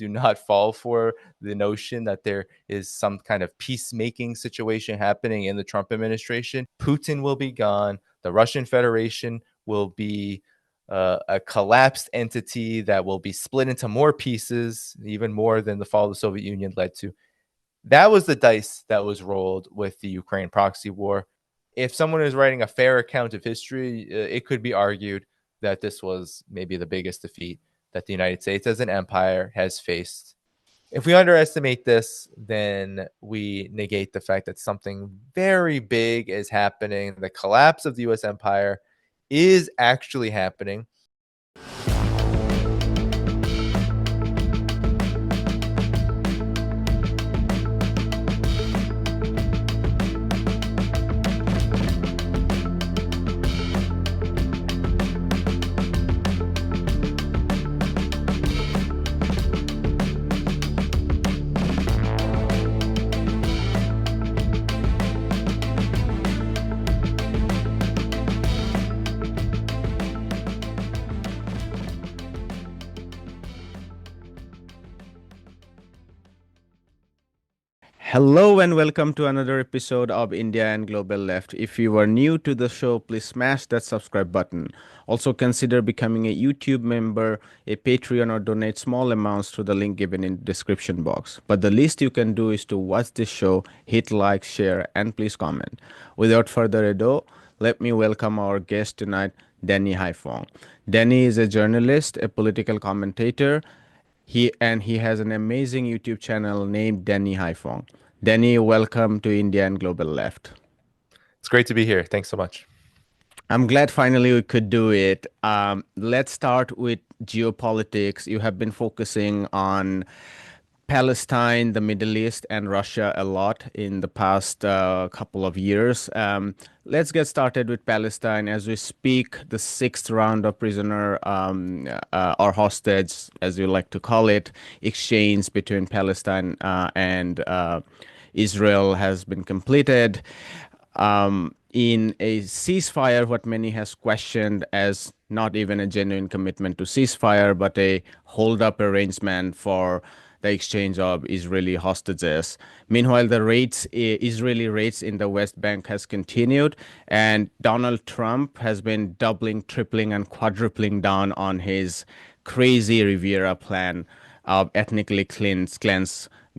do not fall for the notion that there is some kind of peacemaking situation happening in the Trump administration. Putin will be gone. The Russian Federation will be a collapsed entity that will be split into more pieces, even more than the fall of the Soviet Union led to. That was the dice that was rolled with the Ukraine proxy war. If someone is writing a fair account of history, it could be argued that this was maybe the biggest defeat that the United States as an empire has faced. If we underestimate this, then we negate the fact that something very big is happening. The collapse of the US empire is actually happening. Hello and welcome to another episode of India and Global Left. If you are new to the show, please smash that subscribe button. Also consider becoming a YouTube member, a Patreon, or donate small amounts through the link given in the description box. But the least you can do is to watch this show, hit like, share, and please comment. Without further ado, let me welcome our guest tonight, Danny Haipong. Danny is a journalist, a political commentator. He has an amazing YouTube channel named Danny Haipong. Danny, welcome to India and Global Left. It's great to be here. Thanks so much. I'm glad finally we could do it. Let's start with geopolitics. You have been focusing on Palestine, the Middle East, and Russia a lot in the past couple of years. Let's get started with Palestine. As we speak, the sixth round of prisoner or hostage, as you like to call it, exchange between Palestine and Israel has been completed. In a ceasefire, what many has questioned as not even a genuine commitment to ceasefire, but a hold-up arrangement for the exchange of Israeli hostages. Meanwhile, the Israeli raids in the West Bank has continued, and Donald Trump has been doubling, tripling, and quadrupling down on his crazy Riviera plan of ethnically cleanse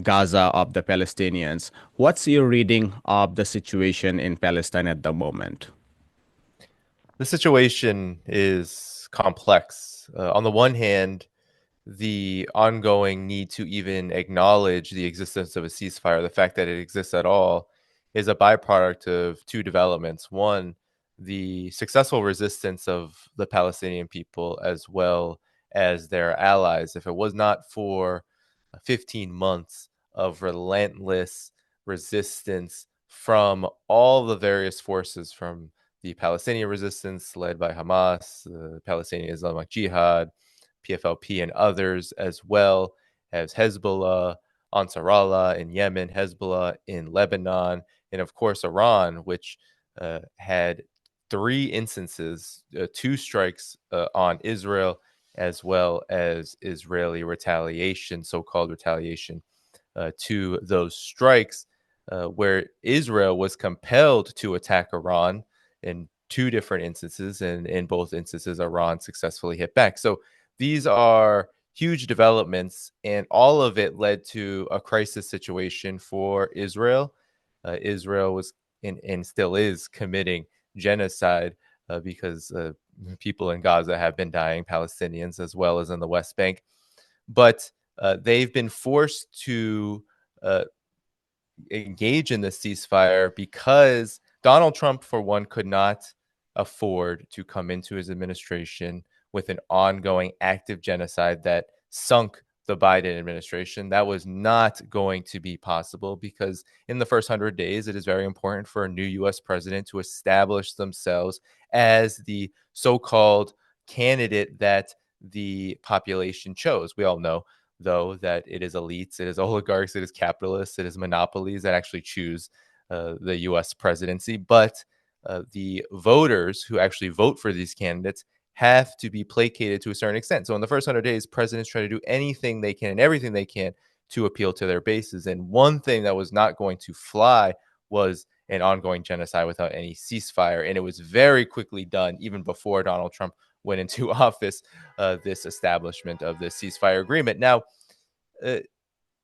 Gaza of the Palestinians. What's your reading of the situation in Palestine at the moment? The situation is complex. On the one hand, the ongoing need to even acknowledge the existence of a ceasefire, the fact that it exists at all, is a byproduct of two developments. One, the successful resistance of the Palestinian people as well as their allies. If it was not for 15 months of relentless resistance from all the various forces, from the Palestinian resistance led by Hamas, the Palestinian Islamic Jihad, PFLP, and others, as well as Hezbollah, Ansarallah in Yemen, Hezbollah in Lebanon, and of course Iran, which had three instances, two strikes on Israel, as well as Israeli retaliation, so-called retaliation to those strikes, where Israel was compelled to attack Iran in two different instances, and in both instances, Iran successfully hit back. So these are huge developments, and all of it led to a crisis situation for Israel. Israel was and still is committing genocide because people in Gaza have been dying, Palestinians as well as in the West Bank. But they've been forced to engage in the ceasefire because Donald Trump, for one, could not afford to come into his administration with an ongoing active genocide that sunk the Biden administration. That was not going to be possible because in the first 100 days, it is very important for a new U.S. president to establish themselves as the so-called candidate that the population chose. We all know, though, that it is elites, it is oligarchs, it is capitalists, it is monopolies that actually choose the U.S. presidency. But the voters who actually vote for these candidates have to be placated to a certain extent. So in the first 100 days, presidents try to do anything they can and everything they can to appeal to their bases. And one thing that was not going to fly was an ongoing genocide without any ceasefire. And it was very quickly done, even before Donald Trump went into office, this establishment of this ceasefire agreement. Now, uh,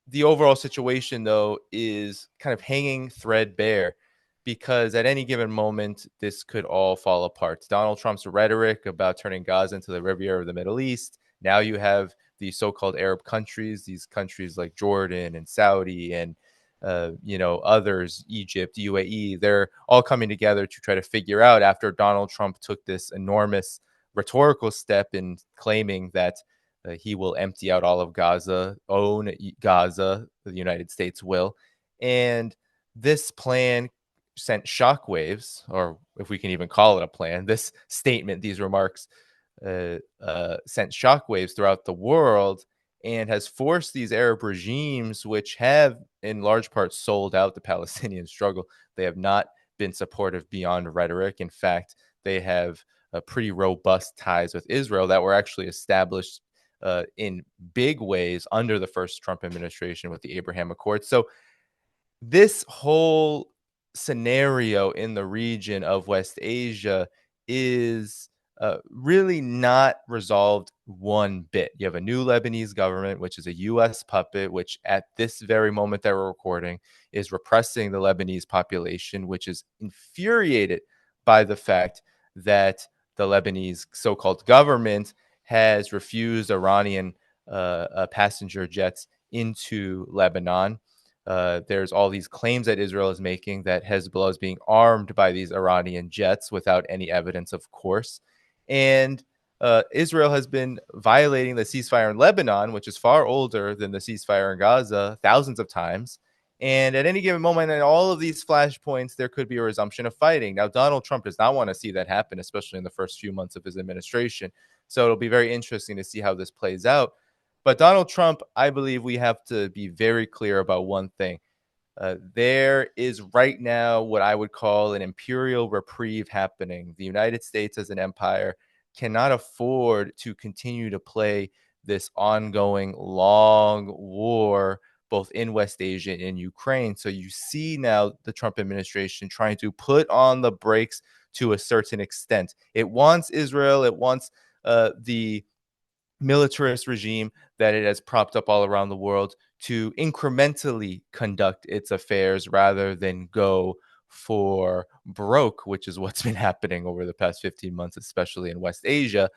the overall situation, though, is kind of hanging threadbare because at any given moment, this could all fall apart. Donald Trump's rhetoric about turning Gaza into the Riviera of the Middle East. Now you have the so-called Arab countries, these countries like Jordan and Saudi and others, Egypt, UAE. They're all coming together to try to figure out after Donald Trump took this enormous rhetorical step in claiming that he will empty out all of Gaza, own Gaza, the United States will. And this plan sent shockwaves, or if we can even call it a plan, this statement, these remarks sent shockwaves throughout the world and has forced these Arab regimes, which have in large part sold out the Palestinian struggle. They have not been supportive beyond rhetoric. In fact, they have pretty robust ties with Israel that were actually established in big ways under the first Trump administration with the Abraham Accords. So this whole scenario in the region of West Asia is really not resolved one bit. You have a new Lebanese government, which is a U.S. puppet, which at this very moment that we're recording is repressing the Lebanese population, which is infuriated by the fact that the Lebanese so-called government has refused Iranian passenger jets into Lebanon. There's all these claims that Israel is making that Hezbollah is being armed by these Iranian jets without any evidence, of course. And Israel has been violating the ceasefire in Lebanon, which is far older than the ceasefire in Gaza, thousands of times. And at any given moment, in all of these flashpoints, there could be a resumption of fighting. Now, Donald Trump does not want to see that happen, especially in the first few months of his administration. So it'll be very interesting to see how this plays out. But Donald Trump, I believe we have to be very clear about one thing. There is right now what I would call an imperial reprieve happening. The United States as an empire cannot afford to continue to play this ongoing long war, both in West Asia and in Ukraine. So you see now the Trump administration trying to put on the brakes to a certain extent. It wants Israel, it wants the militarist regime that it has propped up all around the world to incrementally conduct its affairs rather than go for broke, which is what's been happening over the past 15 months, especially in West Asia.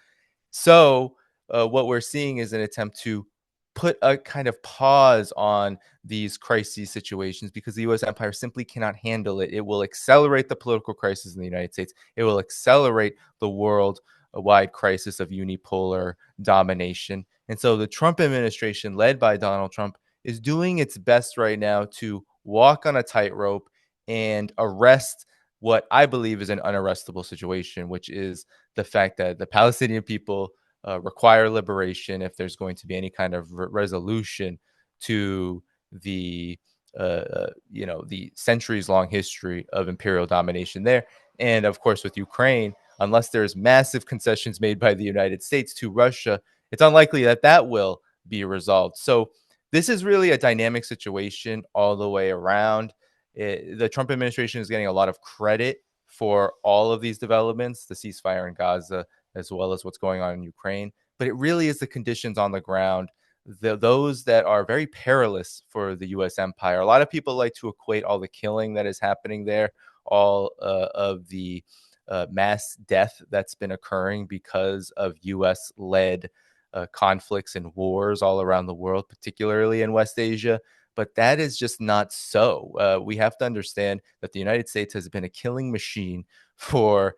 So, what we're seeing is an attempt to put a kind of pause on these crisis situations because the US empire simply cannot handle it. It will accelerate the political crisis in the United States, it will accelerate the world wide crisis of unipolar domination. And so, the Trump administration, led by Donald Trump, is doing its best right now to walk on a tightrope and arrest what I believe is an unarrestable situation, which is the fact that the Palestinian people require liberation if there's going to be any kind of resolution to the the centuries long history of imperial domination there. And of course, with Ukraine, unless there's massive concessions made by the United States to Russia, it's unlikely that that will be resolved. So this is really a dynamic situation all the way around. The Trump administration is getting a lot of credit for all of these developments, the ceasefire in Gaza, as well as what's going on in Ukraine. But it really is the conditions on the ground, those that are very perilous for the U.S. empire. A lot of people like to equate all the killing that is happening there, all of the mass death that's been occurring because of U.S. led conflicts and wars all around the world, particularly in West Asia. But that is just not so. We have to understand that the United States has been a killing machine for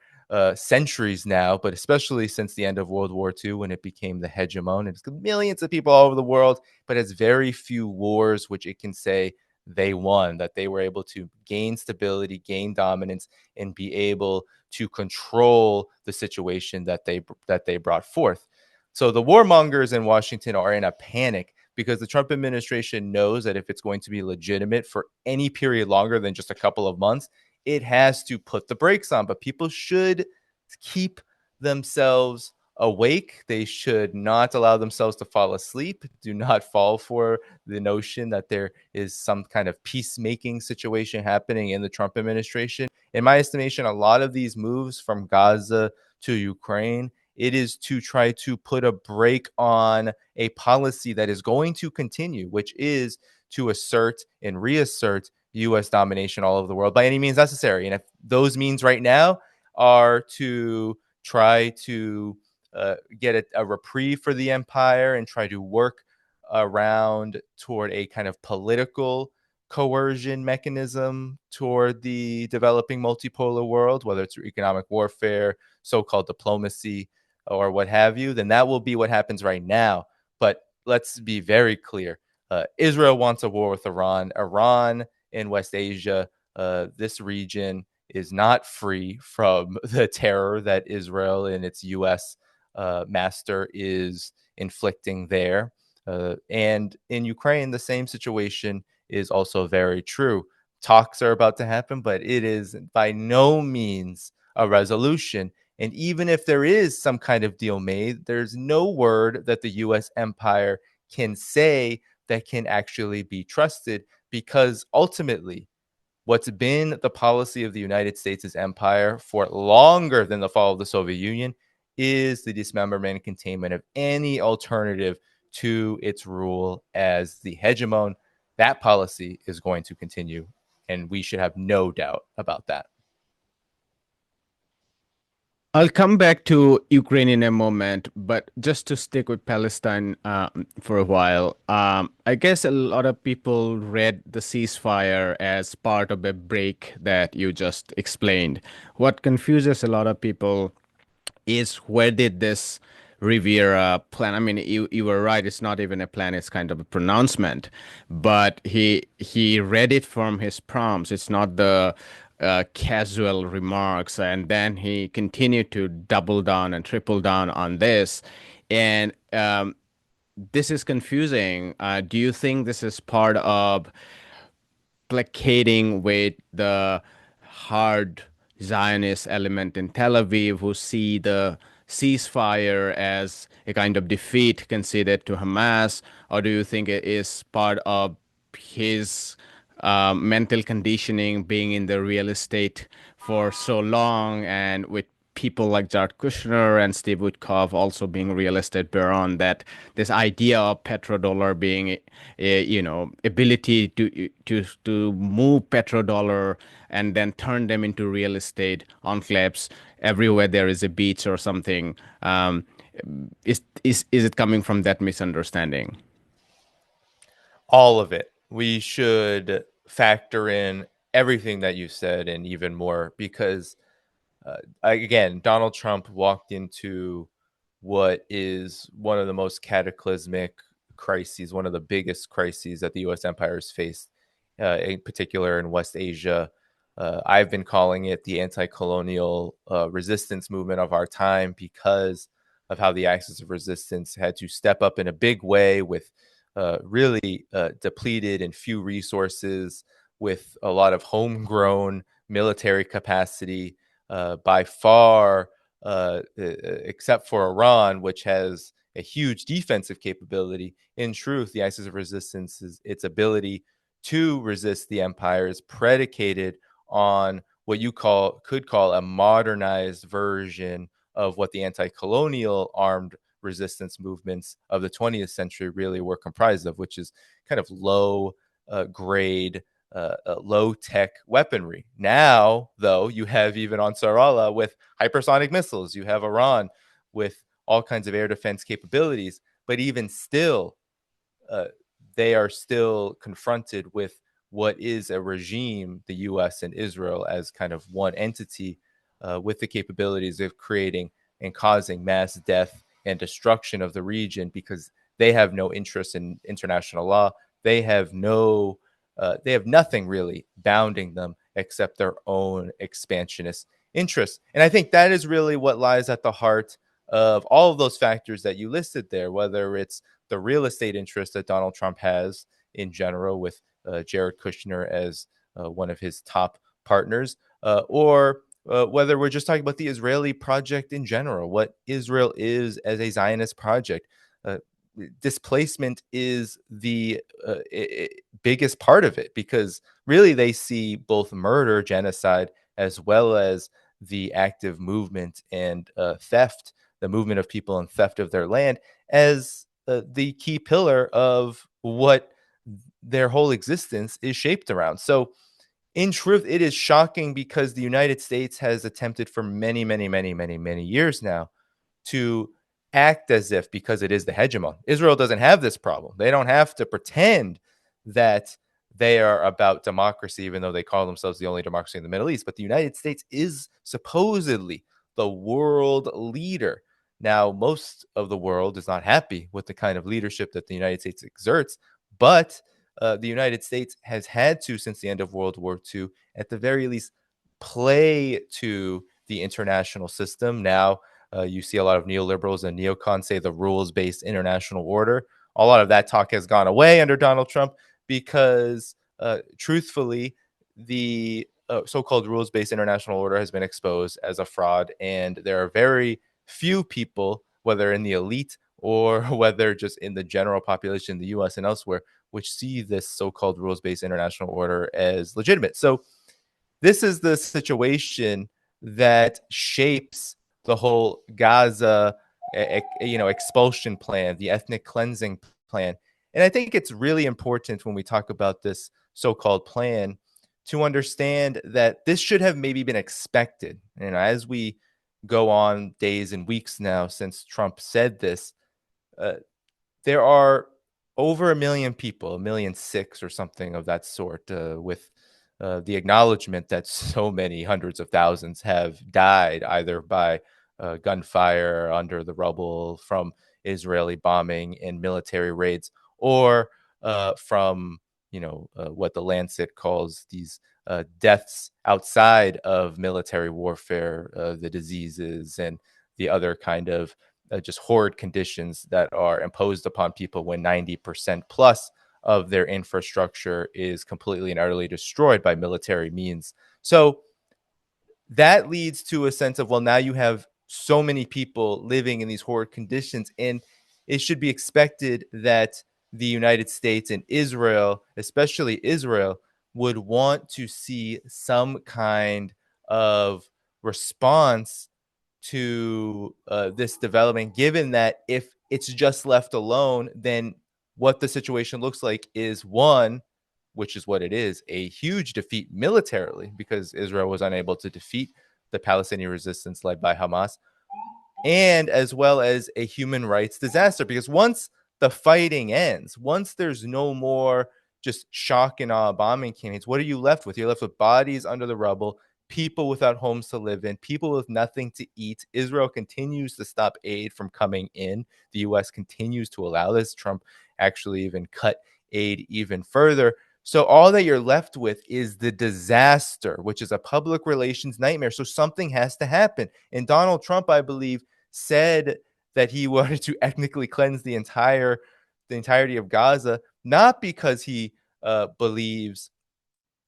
centuries now, but especially since the end of World War II when it became the hegemon. It's millions of people all over the world, but has very few wars which it can say they won, that they were able to gain stability, gain dominance, and be able to control the situation that they brought forth. So the warmongers in Washington are in a panic because the Trump administration knows that if it's going to be legitimate for any period longer than just a couple of months, it has to put the brakes on. But people should keep themselves awake. They should not allow themselves to fall asleep. Do not fall for the notion that there is some kind of peacemaking situation happening in the Trump administration. In my estimation, a lot of these moves from Gaza to Ukraine, it is to try to put a break on a policy that is going to continue, which is to assert and reassert US domination all over the world by any means necessary. And if those means right now are to try to get a reprieve for the empire and try to work around toward a kind of political coercion mechanism toward the developing multipolar world, whether it's economic warfare, so-called diplomacy, or what have you, then that will be what happens right now. But let's be very clear. Israel wants a war with Iran. Iran in West Asia, this region is not free from the terror that Israel and its U.S. Master is inflicting there. And in Ukraine, the same situation is also very true. Talks are about to happen, but it is by no means a resolution. And even if there is some kind of deal made, there's no word that the US empire can say that can actually be trusted, because ultimately, what's been the policy of the United States' empire for longer than the fall of the Soviet Union is the dismemberment and containment of any alternative to its rule as the hegemon. That policy is going to continue, and we should have no doubt about that. I'll come back to Ukraine in a moment, but just to stick with Palestine for a while, I guess a lot of people read the ceasefire as part of a break that you just explained. What confuses a lot of people is, where did this Rivera plan? I mean, you were right. It's not even a plan. It's kind of a pronouncement. But he read it from his prompts. It's not the casual remarks. And then he continued to double down and triple down on this. And this is confusing. Do you think this is part of placating with the hard Zionist element in Tel Aviv, who see the ceasefire as a kind of defeat conceded to Hamas? Or do you think it is part of his mental conditioning, being in the real estate for so long, and with people like Jared Kushner and Steve Witkoff also being real estate baron, that this idea of petrodollar being ability to move petrodollar and then turn them into real estate enclaves everywhere there is a beach or something, is it coming from that misunderstanding? All of it. We should factor in everything that you said and even more, because again, Donald Trump walked into what is one of the most cataclysmic crises, one of the biggest crises that the U.S. empire has faced, in particular in West Asia. I've been calling it the anti-colonial resistance movement of our time, because of how the axis of resistance had to step up in a big way with really depleted and few resources, with a lot of homegrown military capacity, by far, except for Iran, which has a huge defensive capability. In truth, the axis of resistance is its ability to resist the empire is predicated on what you could call a modernized version of what the anti-colonial armed resistance movements of the 20th century really were comprised of, which is kind of low grade, low tech weaponry. Now, though, you have even Ansarallah with hypersonic missiles. You have Iran with all kinds of air defense capabilities. But even still, uh, they are still confronted with what is a regime, the US and Israel, as kind of one entity, with the capabilities of creating and causing mass death and destruction of the region, because they have no interest in international law. They have they have nothing really bounding them except their own expansionist interests. And I think that is really what lies at the heart of all of those factors that you listed there, whether it's the real estate interest that Donald Trump has in general, with Jared Kushner as one of his top partners, or whether we're just talking about the Israeli project in general, what Israel is as a Zionist project. Uh, Displacement is the biggest part of it, because really they see both murder, genocide, as well as the active movement and theft, the movement of people and theft of their land, as the key pillar of what their whole existence is shaped around. So, in truth, it is shocking because the United States has attempted for many, many, many, many, many years now to act as if, because it is the hegemon, Israel doesn't have this problem. They don't have to pretend that they are about democracy, even though they call themselves the only democracy in the Middle East. But the United States is supposedly the world leader. Now, most of the world is not happy with the kind of leadership that the United States exerts, but the United States has had to, since the end of World War II, at the very least, play to the international system. Now, you see a lot of neoliberals and neocons say the rules-based international order. A lot of that talk has gone away under Donald Trump because, truthfully, the so-called rules-based international order has been exposed as a fraud, and there are very few people, whether in the elite or whether just in the general population in the U.S. and elsewhere, which see this so-called rules-based international order as legitimate. So this is the situation that shapes the whole Gaza, expulsion plan, the ethnic cleansing plan. And I think it's really important when we talk about this so-called plan to understand that this should have maybe been expected. And as we go on days and weeks now since Trump said this, uh, there are over 1 million people, 1,600,000 or something of that sort, with the acknowledgement that so many hundreds of thousands have died either by gunfire under the rubble from Israeli bombing and military raids, or from what the Lancet calls these deaths outside of military warfare, the diseases and the other kind of just horrid conditions that are imposed upon people when 90% plus of their infrastructure is completely and utterly destroyed by military means. So that leads to a sense of, well, now you have so many people living in these horrid conditions, and it should be expected that the United States and Israel, especially Israel, would want to see some kind of response to this development, given that if it's just left alone, then what the situation looks like is one, which is what it is, a huge defeat militarily, because Israel was unable to defeat the Palestinian resistance led by Hamas, and as well as a human rights disaster. Because once the fighting ends, once there's no more just shock and awe bombing campaigns, what are you left with? You're left with bodies under the rubble, people without homes to live in, people with nothing to eat. Israel continues to stop aid from coming in. The US continues to allow this. Trump actually even cut aid even further. So all that you're left with is the disaster, which is a public relations nightmare. So something has to happen. And Donald Trump, I believe, said that he wanted to ethnically cleanse the entirety of Gaza, not because he believes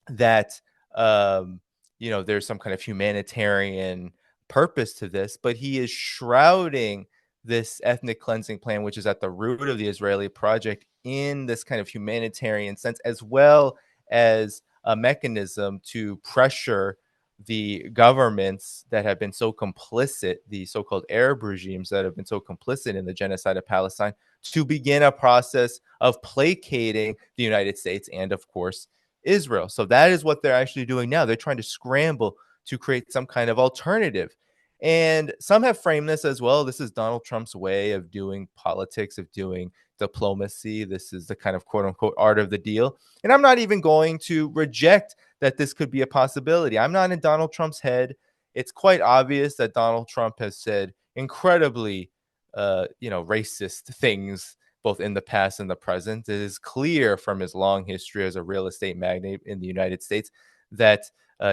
that there's some kind of humanitarian purpose to this, but he is shrouding this ethnic cleansing plan, which is at the root of the Israeli project, in this kind of humanitarian sense, as well as a mechanism to pressure the governments that have been so complicit, the so-called Arab regimes that have been so complicit in the genocide of Palestine, to begin a process of placating the United States and, of course, Israel. So that is what they're actually doing now. They're trying to scramble to create some kind of alternative. And some have framed this as, well, this is Donald Trump's way of doing politics, of doing diplomacy. This is the kind of quote unquote art of the deal. And I'm not even going to reject that this could be a possibility. I'm not in Donald Trump's head. It's quite obvious that Donald Trump has said incredibly, racist things both in the past and the present. It is clear from his long history as a real estate magnate in the United States that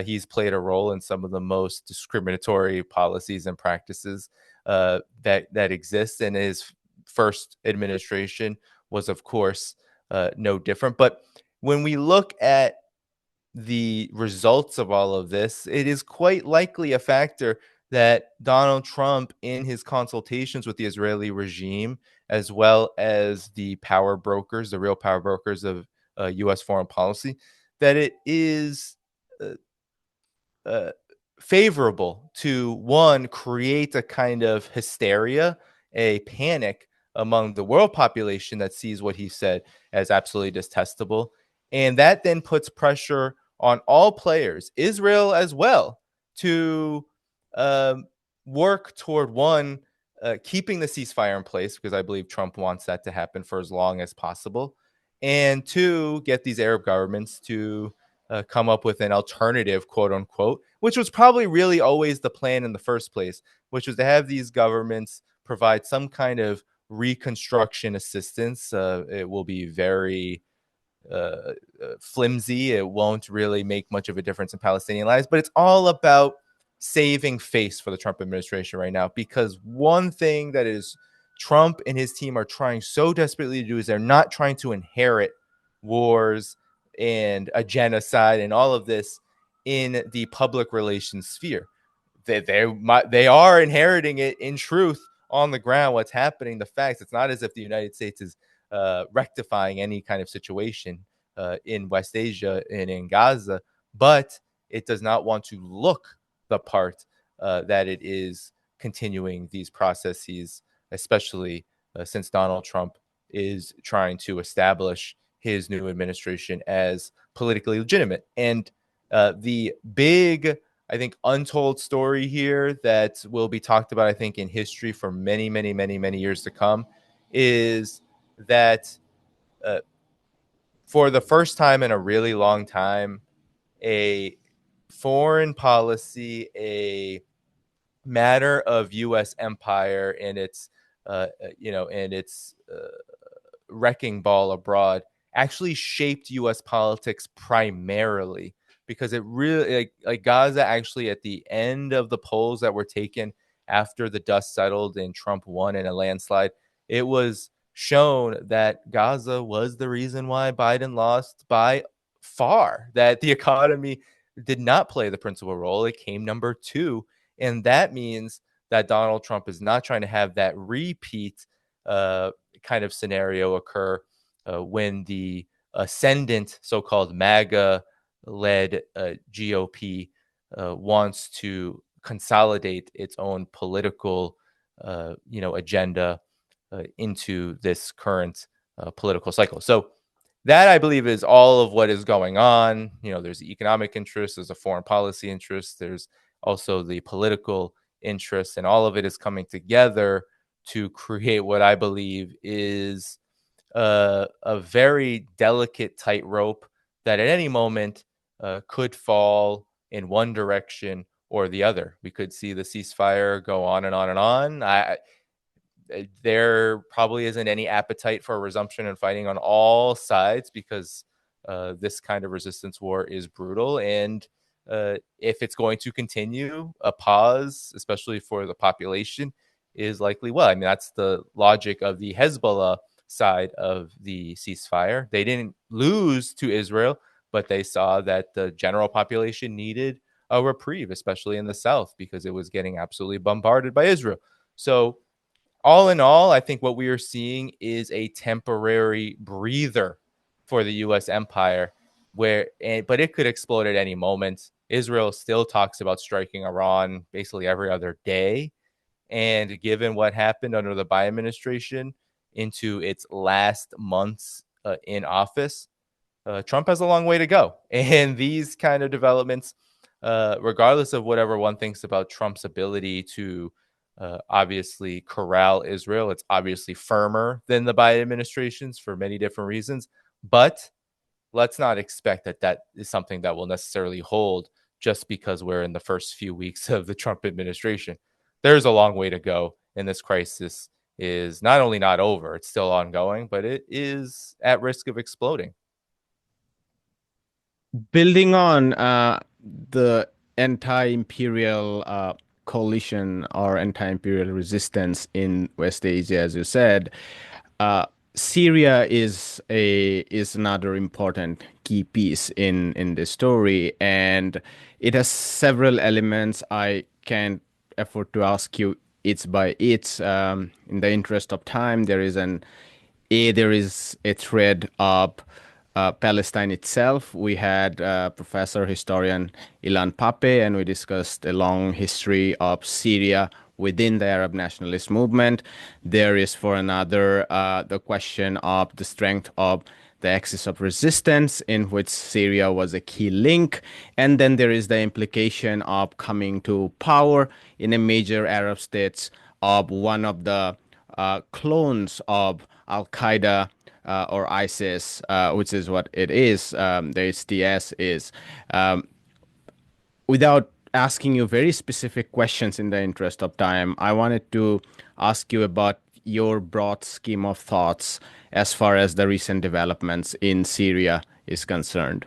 he's played a role in some of the most discriminatory policies and practices that exist. And his first administration was, of course, no different. But when we look at the results of all of this, it is quite likely a factor that Donald Trump, in his consultations with the Israeli regime, as well as the power brokers, the real power brokers of U.S. foreign policy, that it is uh, uh, favorable to one, create a kind of hysteria, a panic among the world population that sees what he said as absolutely detestable. And that then puts pressure on all players, Israel as well, to um, work toward one, keeping the ceasefire in place, because I believe Trump wants that to happen for as long as possible. And two, get these Arab governments to come up with an alternative, quote unquote, which was probably really always the plan in the first place, which was to have these governments provide some kind of reconstruction assistance. It will be very flimsy. It won't really make much of a difference in Palestinian lives, but it's all about saving face for the Trump administration right now. Because one thing that is Trump and his team are trying so desperately to do is they're not trying to inherit wars and a genocide and all of this in the public relations sphere. They are inheriting it in truth on the ground. What's happening, the facts. It's not as if the United States is rectifying any kind of situation in West Asia and in Gaza, but it does not want to look the part that it is continuing these processes, especially since Donald Trump is trying to establish his new administration as politically legitimate. And the big, I think, untold story here that will be talked about, I think, in history for many, many, many, many years to come is that uh, for the first time in a really long time, a foreign policy, a matter of U.S. empire and its, and its wrecking ball abroad actually shaped U.S. politics primarily because it really like Gaza actually at the end of the polls that were taken after the dust settled and Trump won in a landslide, it was shown that Gaza was the reason why Biden lost by far, that the economy did not play the principal role. It came number two. And that means that Donald Trump is not trying to have that repeat kind of scenario occur when the ascendant, so called MAGA led GOP wants to consolidate its own political agenda into this current political cycle. So that I believe is all of what is going on. There's the economic interest, there's a foreign policy interest, there's also the political interest, and all of it is coming together to create what I believe is a very delicate tightrope that at any moment could fall in one direction or the other. We could see the ceasefire go on and on and on. There probably isn't any appetite for a resumption and fighting on all sides because this kind of resistance war is brutal. And if it's going to continue, a pause, especially for the population, is likely well. I mean, that's the logic of the Hezbollah side of the ceasefire. They didn't lose to Israel, but they saw that the general population needed a reprieve, especially in the south, because it was getting absolutely bombarded by Israel. So all in all, I think what we are seeing is a temporary breather for the U.S. empire, but it could explode at any moment. Israel still talks about striking Iran basically every other day, and given what happened under the Biden administration into its last months in office, Trump has a long way to go. And these kind of developments, regardless of whatever one thinks about Trump's ability to obviously corral Israel, it's obviously firmer than the Biden administration's for many different reasons. But let's not expect that that is something that will necessarily hold just because we're in the first few weeks of the Trump administration. There's a long way to go, and this crisis is not only not over, it's still ongoing, but it is at risk of exploding. Building on the anti-imperial coalition or anti-imperial resistance in West Asia, as you said, Syria is another important key piece in this story, and it has several elements. I can't afford to ask you each by each. In the interest of time, there is a thread of Palestine itself. We had Professor Historian Ilan Pape, and we discussed a long history of Syria within the Arab nationalist movement. There is, for another, the question of the strength of the axis of resistance, in which Syria was a key link. And then there is the implication of coming to power in a major Arab states of one of the clones of Al Qaeda or ISIS, which is what it is, the HTS is. Um, Without asking you very specific questions in the interest of time, I wanted to ask you about your broad scheme of thoughts as far as the recent developments in Syria is concerned.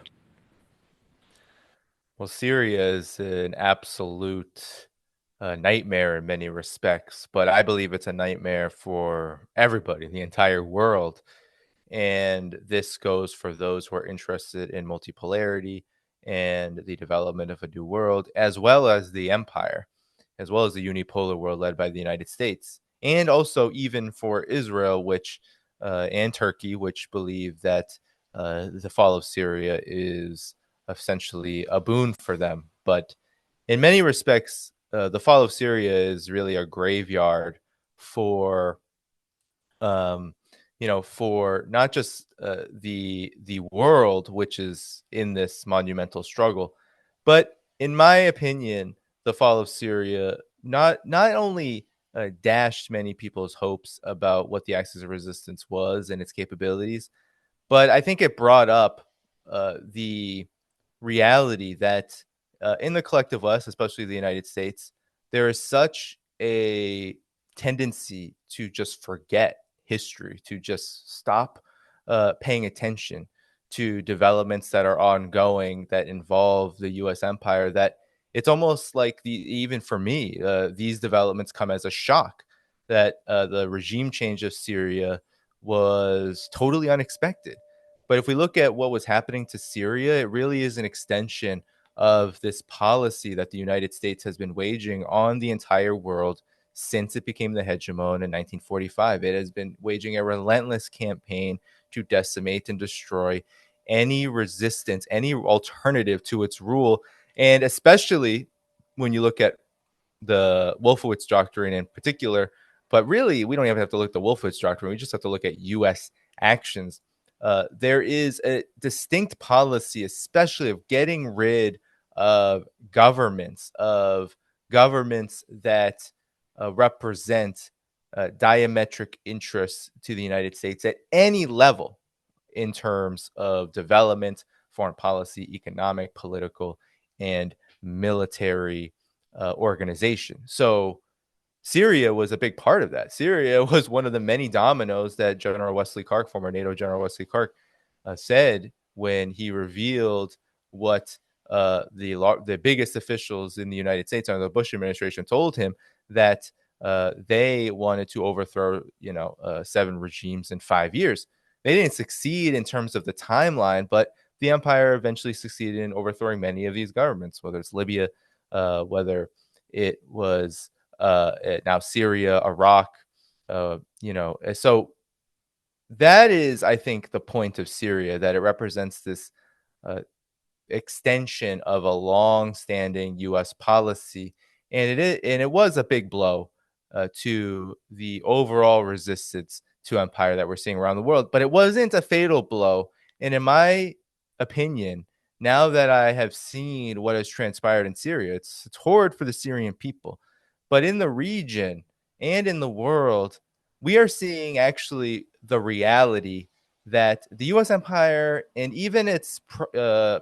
Well, Syria is an absolute nightmare in many respects, but I believe it's a nightmare for everybody, the entire world. And this goes for those who are interested in multipolarity and the development of a new world, as well as the empire, as well as the unipolar world led by the United States, and also even for Israel, which and Turkey, which believe that the fall of Syria is essentially a boon for them. But in many respects, the fall of Syria is really a graveyard for um, for not just the world, which is in this monumental struggle, but in my opinion, the fall of Syria not only dashed many people's hopes about what the axis of resistance was and its capabilities, but I think it brought up the reality that in the collective West, especially the United States, there is such a tendency to just forget history, to just stop paying attention to developments that are ongoing that involve the U.S. empire. That it's almost like even for me, these developments come as a shock. That the regime change of Syria was totally unexpected. But if we look at what was happening to Syria, it really is an extension of this policy that the United States has been waging on the entire world since it became the hegemon in 1945. It has been waging a relentless campaign to decimate and destroy any resistance, any alternative to its rule. And especially when you look at the Wolfowitz doctrine in particular, but really, we don't even have to look at the Wolfowitz doctrine. We just have to look at U.S. actions. There is a distinct policy, especially of getting rid of governments that represent diametric interests to the United States at any level in terms of development, foreign policy, economic, political, and military organization. So Syria was a big part of that. Syria was one of the many dominoes that General Wesley Clark, former NATO General Wesley Clark, said when he revealed what the biggest officials in the United States under the Bush administration told him, that they wanted to overthrow, 7 regimes in 5 years. They didn't succeed in terms of the timeline, but the empire eventually succeeded in overthrowing many of these governments, whether it's Libya, whether it was now Syria, Iraq, so that is, I think, the point of Syria, that it represents this uh, extension of a long-standing U.S. policy, and it was a big blow to the overall resistance to empire that we're seeing around the world. But it wasn't a fatal blow, and in my opinion, now that I have seen what has transpired in Syria, it's horrid for the Syrian people, but in the region and in the world, we are seeing actually the reality that the U.S. empire and even its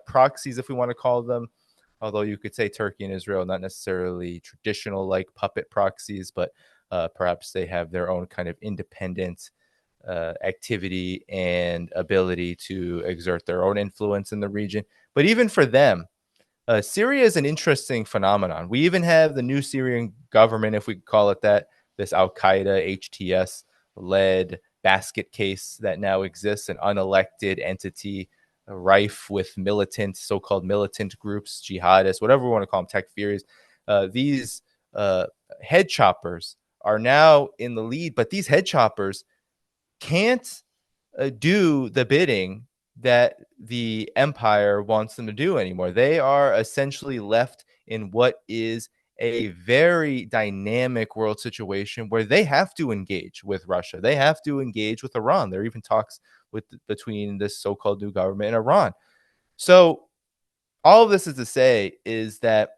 proxies, if we want to call them, although you could say Turkey and Israel, not necessarily traditional like puppet proxies, but perhaps they have their own kind of independent activity and ability to exert their own influence in the region. But even for them, Syria is an interesting phenomenon. We even have the new Syrian government, if we call it that, this Al Qaeda HTS led basket case that now exists, an unelected entity rife with militant, so-called militant groups, jihadists, whatever we want to call them, takfiris. These head choppers are now in the lead, but these head choppers can't do the bidding that the empire wants them to do anymore. They are essentially left in what is a very dynamic world situation where they have to engage with Russia. They have to engage with Iran. There are even talks between this so-called new government and Iran. So all of this is to say is that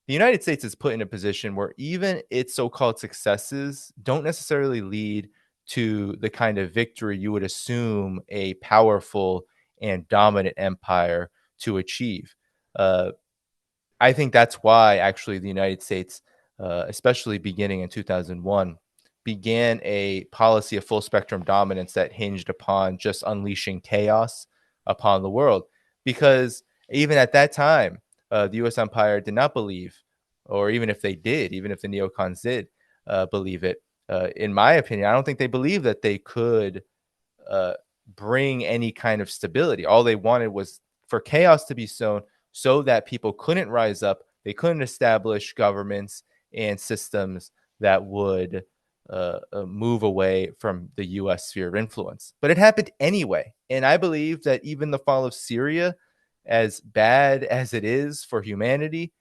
the United States is put in a position where even its so-called successes don't necessarily lead to the kind of victory you would assume a powerful and dominant empire to achieve. Uh, I think that's why actually the United States, especially beginning in 2001, began a policy of full spectrum dominance that hinged upon just unleashing chaos upon the world. Because even at that time, the U.S. empire did not believe, or even if they did, even if the neocons did believe it, in my opinion, I don't think they believed that they could uh, bring any kind of stability. All they wanted was for chaos to be sown so that people couldn't rise up, they couldn't establish governments and systems that would move away from the US sphere of influence. But it happened anyway. And I believe that even the fall of Syria, as bad as it is for humanity,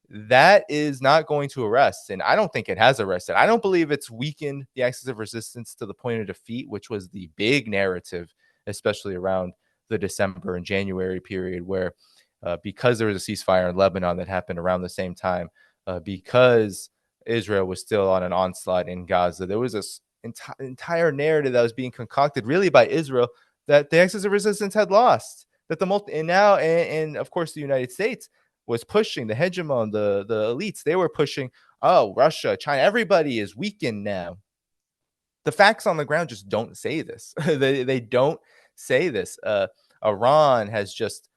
that is not going to arrest. And I don't think it has arrested. I don't believe it's weakened the axis of resistance to the point of defeat, which was the big narrative, especially around the December and January period, where because there was a ceasefire in Lebanon that happened around the same time, because Israel was still on an onslaught in Gaza, there was this entire narrative that was being concocted really by Israel that the axis of resistance had lost. That the and now and of course the United States was pushing the hegemon, the elites. They were pushing, oh, Russia, China, everybody is weakened now. The facts on the ground just don't say this. They don't say this. Iran has just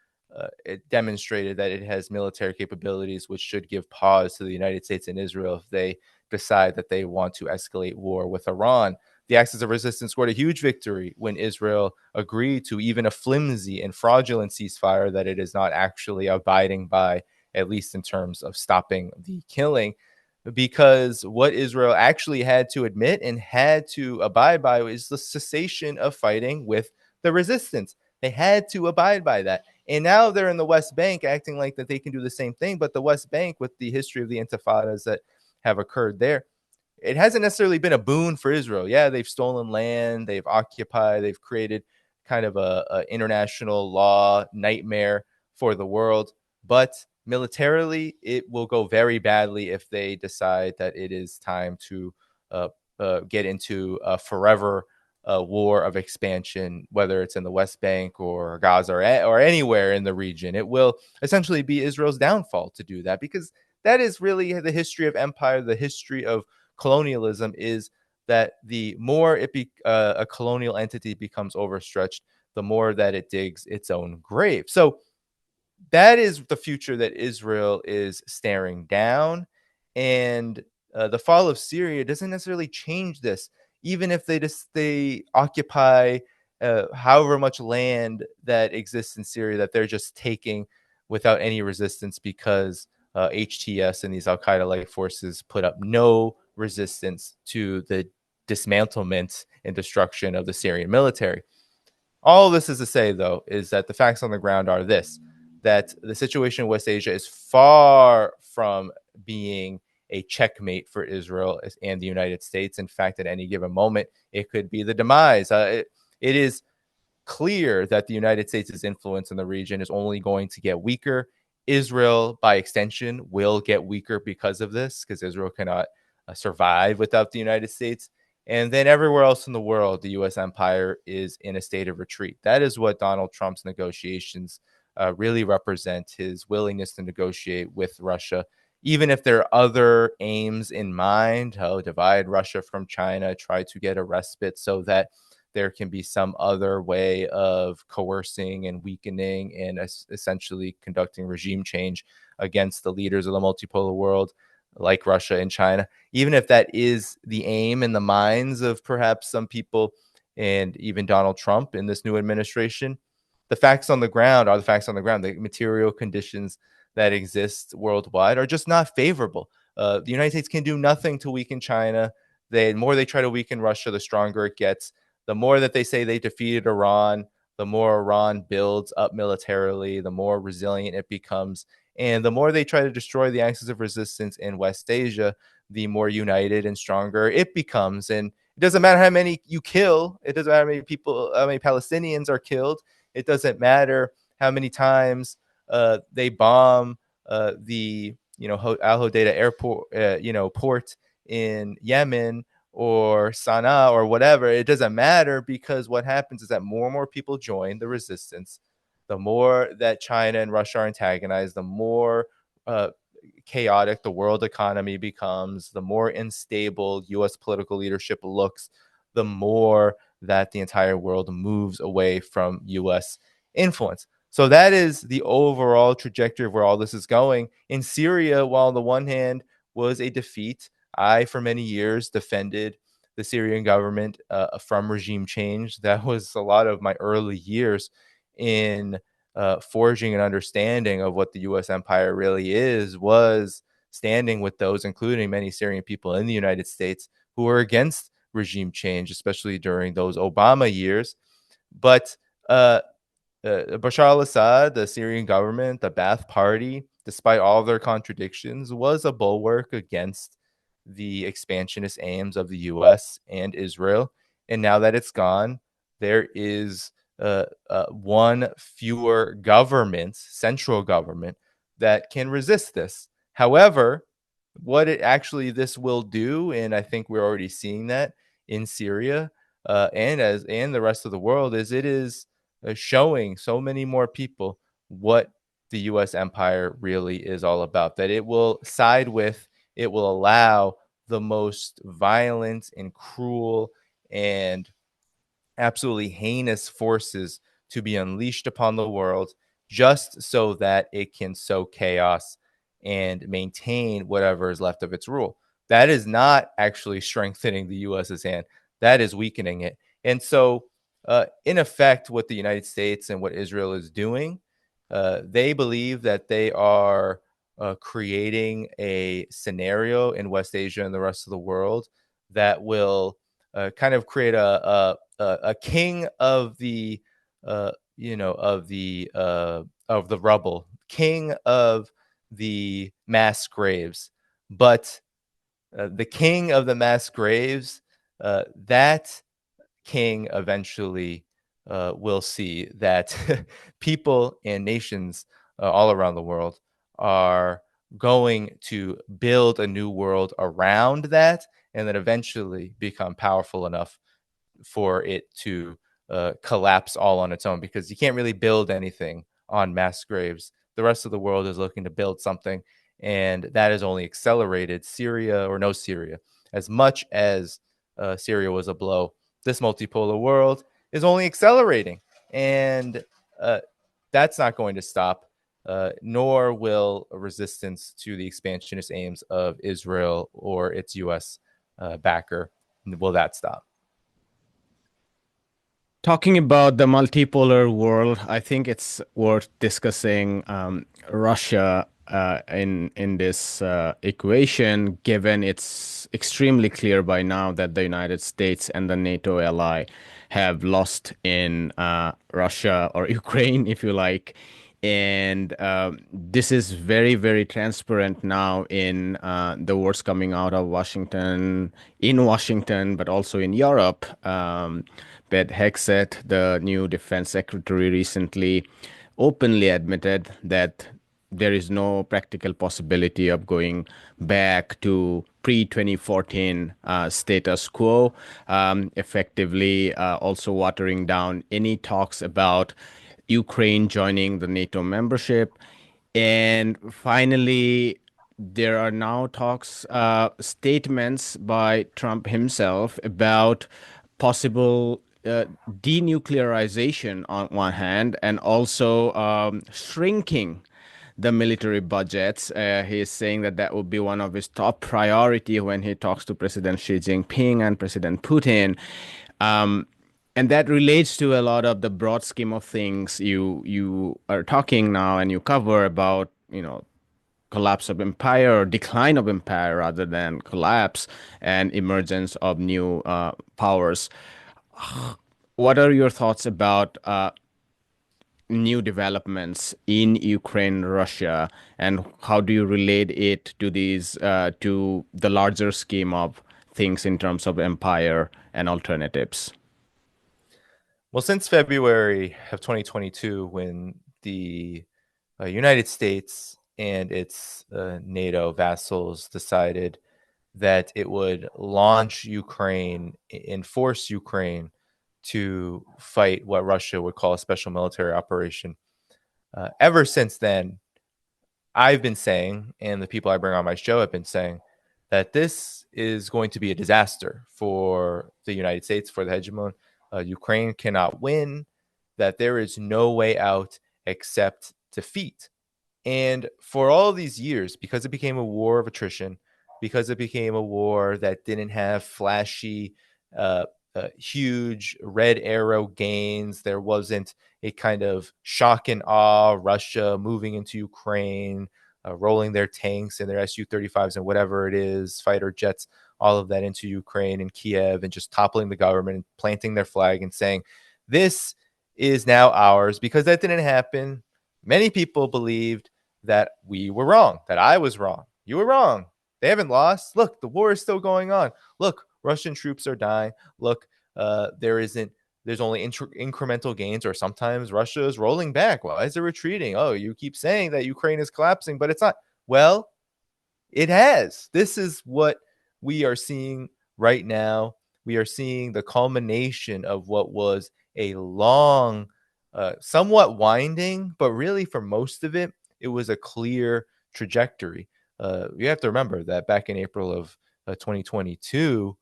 demonstrated that it has military capabilities, which should give pause to the United States and Israel if they decide that they want to escalate war with Iran. The Axis of Resistance scored a huge victory when Israel agreed to even a flimsy and fraudulent ceasefire that it is not actually abiding by, at least in terms of stopping the killing. Because what Israel actually had to admit and had to abide by is the cessation of fighting with the resistance. They had to abide by that. And now they're in the West Bank acting like that they can do the same thing. But the West Bank, with the history of the intifadas that have occurred there, it hasn't necessarily been a boon for Israel. Yeah, they've stolen land, they've occupied, they've created kind of a international law nightmare for the world. But militarily, it will go very badly if they decide that it is time to get into a forever war of expansion, whether it's in the West Bank or Gaza or anywhere in the region. It will essentially be Israel's downfall to do that, because that is really the history of empire, the history of colonialism, is that the more a colonial entity becomes overstretched, the more that it digs its own grave. So that is the future that Israel is staring down. And the fall of Syria doesn't necessarily change this. Even if they occupy however much land that exists in Syria that they're just taking without any resistance, because HTS and these Al Qaeda like forces put up no resistance to the dismantlement and destruction of the Syrian military. All this is to say, though, is that the facts on the ground are this: that the situation in West Asia is far from being a checkmate for Israel and the United States. In fact, at any given moment, it could be the demise. It is clear that the United States' influence in the region is only going to get weaker. Israel, by extension, will get weaker because of this, because Israel cannot survive without the United States. And then everywhere else in the world, the U.S. empire is in a state of retreat. That is what Donald Trump's negotiations really represent: his willingness to negotiate with Russia, even if there are other aims in mind. Divide Russia from China, try to get a respite so that there can be some other way of coercing and weakening and essentially conducting regime change against the leaders of the multipolar world, like Russia and China. Even if that is the aim in the minds of perhaps some people and even Donald Trump in this new administration. The facts on the ground are the facts on the ground. The material conditions that exist worldwide are just not favorable. The United States can do nothing to weaken China. The more they try to weaken Russia, the stronger it gets. The more that they say they defeated Iran, the more Iran builds up militarily, the more resilient it becomes. And the more they try to destroy the axis of resistance in West Asia, the more united and stronger it becomes. And it doesn't matter how many you kill, it doesn't matter how many people, how many Palestinians are killed. It doesn't matter how many times they bomb the Al Hodeida airport, port in Yemen or Sana'a or whatever. It doesn't matter, because what happens is that more and more people join the resistance. The more that China and Russia are antagonized, the more chaotic the world economy becomes, the more unstable U.S. political leadership looks, the more that the entire world moves away from U.S. influence. So that is the overall trajectory of where all this is going. In Syria, while on the one hand was a defeat, I, for many years, defended the Syrian government from regime change. That was a lot of my early years in forging an understanding of what the U.S. empire really is, was standing with those, including many Syrian people in the United States, who were against regime change, especially during those Obama years. But Bashar al-Assad, the Syrian government, the Ba'ath Party, despite all of their contradictions, was a bulwark against the expansionist aims of the U.S. and Israel. And now that it's gone, there is one fewer government, central government, that can resist this. However, what it actually this will do, and I think we're already seeing that in Syria and the rest of the world, is it is showing so many more people what the U.S. empire really is all about. That it will side with, it will allow the most violent and cruel and absolutely heinous forces to be unleashed upon the world, just so that it can sow chaos and maintain whatever is left of its rule. That is not actually strengthening the US's hand. That is weakening it. And so, in effect, what the United States and what Israel is doing, they believe that they are creating a scenario in West Asia and the rest of the world that will kind of create a king of the of the rubble, king of the mass graves. But the king of the mass graves, that king eventually will see that people and nations all around the world are going to build a new world around that, and then eventually become powerful enough for it to collapse all on its own, because you can't really build anything on mass graves. The rest of the world is looking to build something, and that has only accelerated Syria or no Syria. As much as Syria was a blow, this multipolar world is only accelerating, and uh, that's not going to stop. Nor will a resistance to the expansionist aims of Israel or its U.S. Backer will that stop. Talking about the multipolar world, I think it's worth discussing Russia in this equation, given it's extremely clear by now that the United States and the NATO ally have lost in Russia or Ukraine, if you like. And this is very, very transparent now in the words coming out of Washington, in Washington, but also in Europe. Pete Hegseth, the new defense secretary, recently openly admitted that there is no practical possibility of going back to pre-2014 status quo, effectively also watering down any talks about Ukraine joining the NATO membership. And finally, there are now talks, statements by Trump himself about possible denuclearization on one hand, and also shrinking the military budgets. He is saying that that would be one of his top priority when he talks to President Xi Jinping and President Putin. Um, And that relates to a lot of the broad scheme of things you are talking now and you cover about, collapse of empire or decline of empire rather than collapse and emergence of new powers. What are your thoughts about new developments in Ukraine, Russia, and how do you relate it to these to the larger scheme of things in terms of empire and alternatives? Well, since February of 2022, when the United States and its NATO vassals decided that it would launch Ukraine and force Ukraine to fight what Russia would call a special military operation. Ever since then, I've been saying, and the people I bring on my show have been saying, that this is going to be a disaster for the United States, for the hegemon. Ukraine cannot win, that there is no way out except defeat. And for all these years, because it became a war of attrition, because it became a war that didn't have flashy, uh, huge red arrow gains, there wasn't a kind of shock and awe Russia moving into Ukraine, rolling their tanks and their Su-35s and whatever it is, fighter jets, all of that into Ukraine and Kiev and just toppling the government and planting their flag and saying, this is now ours. Because that didn't happen, many people believed that we were wrong, that I was wrong. You were wrong. They haven't lost. Look, the war is still going on. Look, Russian troops are dying. Look, there's only incremental gains, or sometimes Russia is rolling back. Why is it retreating? Oh, you keep saying that Ukraine is collapsing, but it's not. Well, it has. This is what we are seeing right now. We are seeing the culmination of what was a long, somewhat winding, but really for most of it, it was a clear trajectory. You have to remember that back in April of 2022,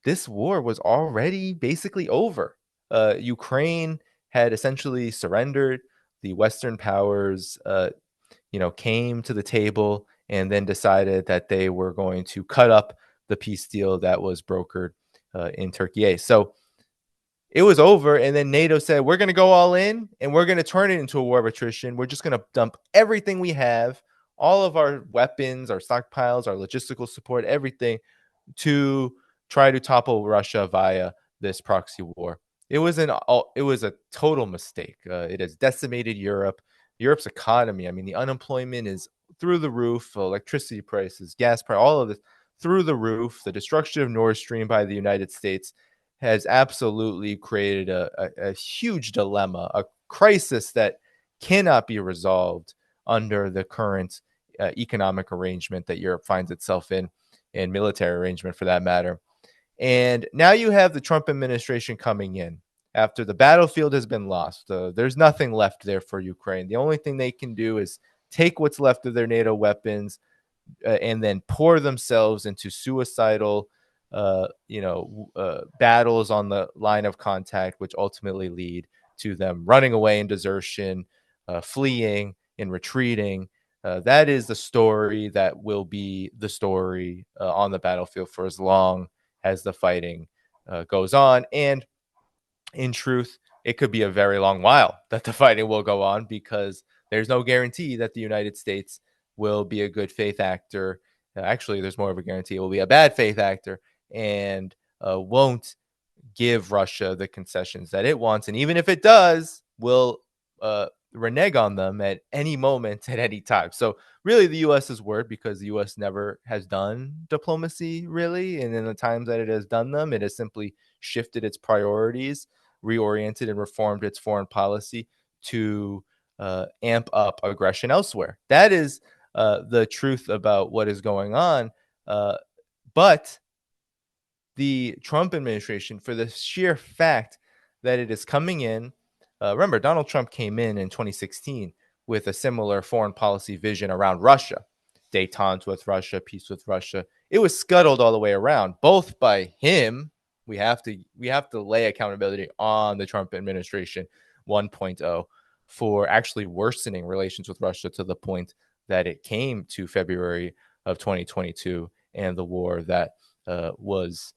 this war was already basically over. Ukraine had essentially surrendered. The Western powers came to the table and then decided that they were going to cut up the peace deal that was brokered in Turkey. So it was over, and then NATO said, we're going to go all in, and we're going to turn it into a war of attrition. We're just going to dump everything we have, all of our weapons, our stockpiles, our logistical support, everything, to try to topple Russia via this proxy war. It was a total mistake. It has decimated Europe, Europe's economy. I mean, the unemployment is through the roof, electricity prices, gas price, all of this through the roof. The destruction of Nord Stream by the United States has absolutely created a huge dilemma, a crisis that cannot be resolved under the current economic arrangement that Europe finds itself in, and military arrangement for that matter. And now you have the Trump administration coming in after the battlefield has been lost. There's nothing left there for Ukraine. The only thing they can do is take what's left of their NATO weapons, and then pour themselves into suicidal, battles on the line of contact, which ultimately lead to them running away in desertion, fleeing and retreating. That is the story that will be the story on the battlefield for as long as the fighting goes on. And in truth, it could be a very long while that the fighting will go on, because there's no guarantee that the United States will be a good faith actor. Actually, there's more of a guarantee it will be a bad faith actor and won't give Russia the concessions that it wants. And even if it does, will renege on them at any moment, at any time. So really the US's word, because the US never has done diplomacy really. And in the times that it has done them, it has simply shifted its priorities, reoriented and reformed its foreign policy to amp up aggression elsewhere. That is the truth about what is going on. But the Trump administration, for the sheer fact that it is coming in. Remember, Donald Trump came in 2016 with a similar foreign policy vision around Russia, détente with Russia, peace with Russia. It was scuttled all the way around, both by him. We have to lay accountability on the Trump administration 1.0 for actually worsening relations with Russia to the point that it came to February of 2022 and the war that was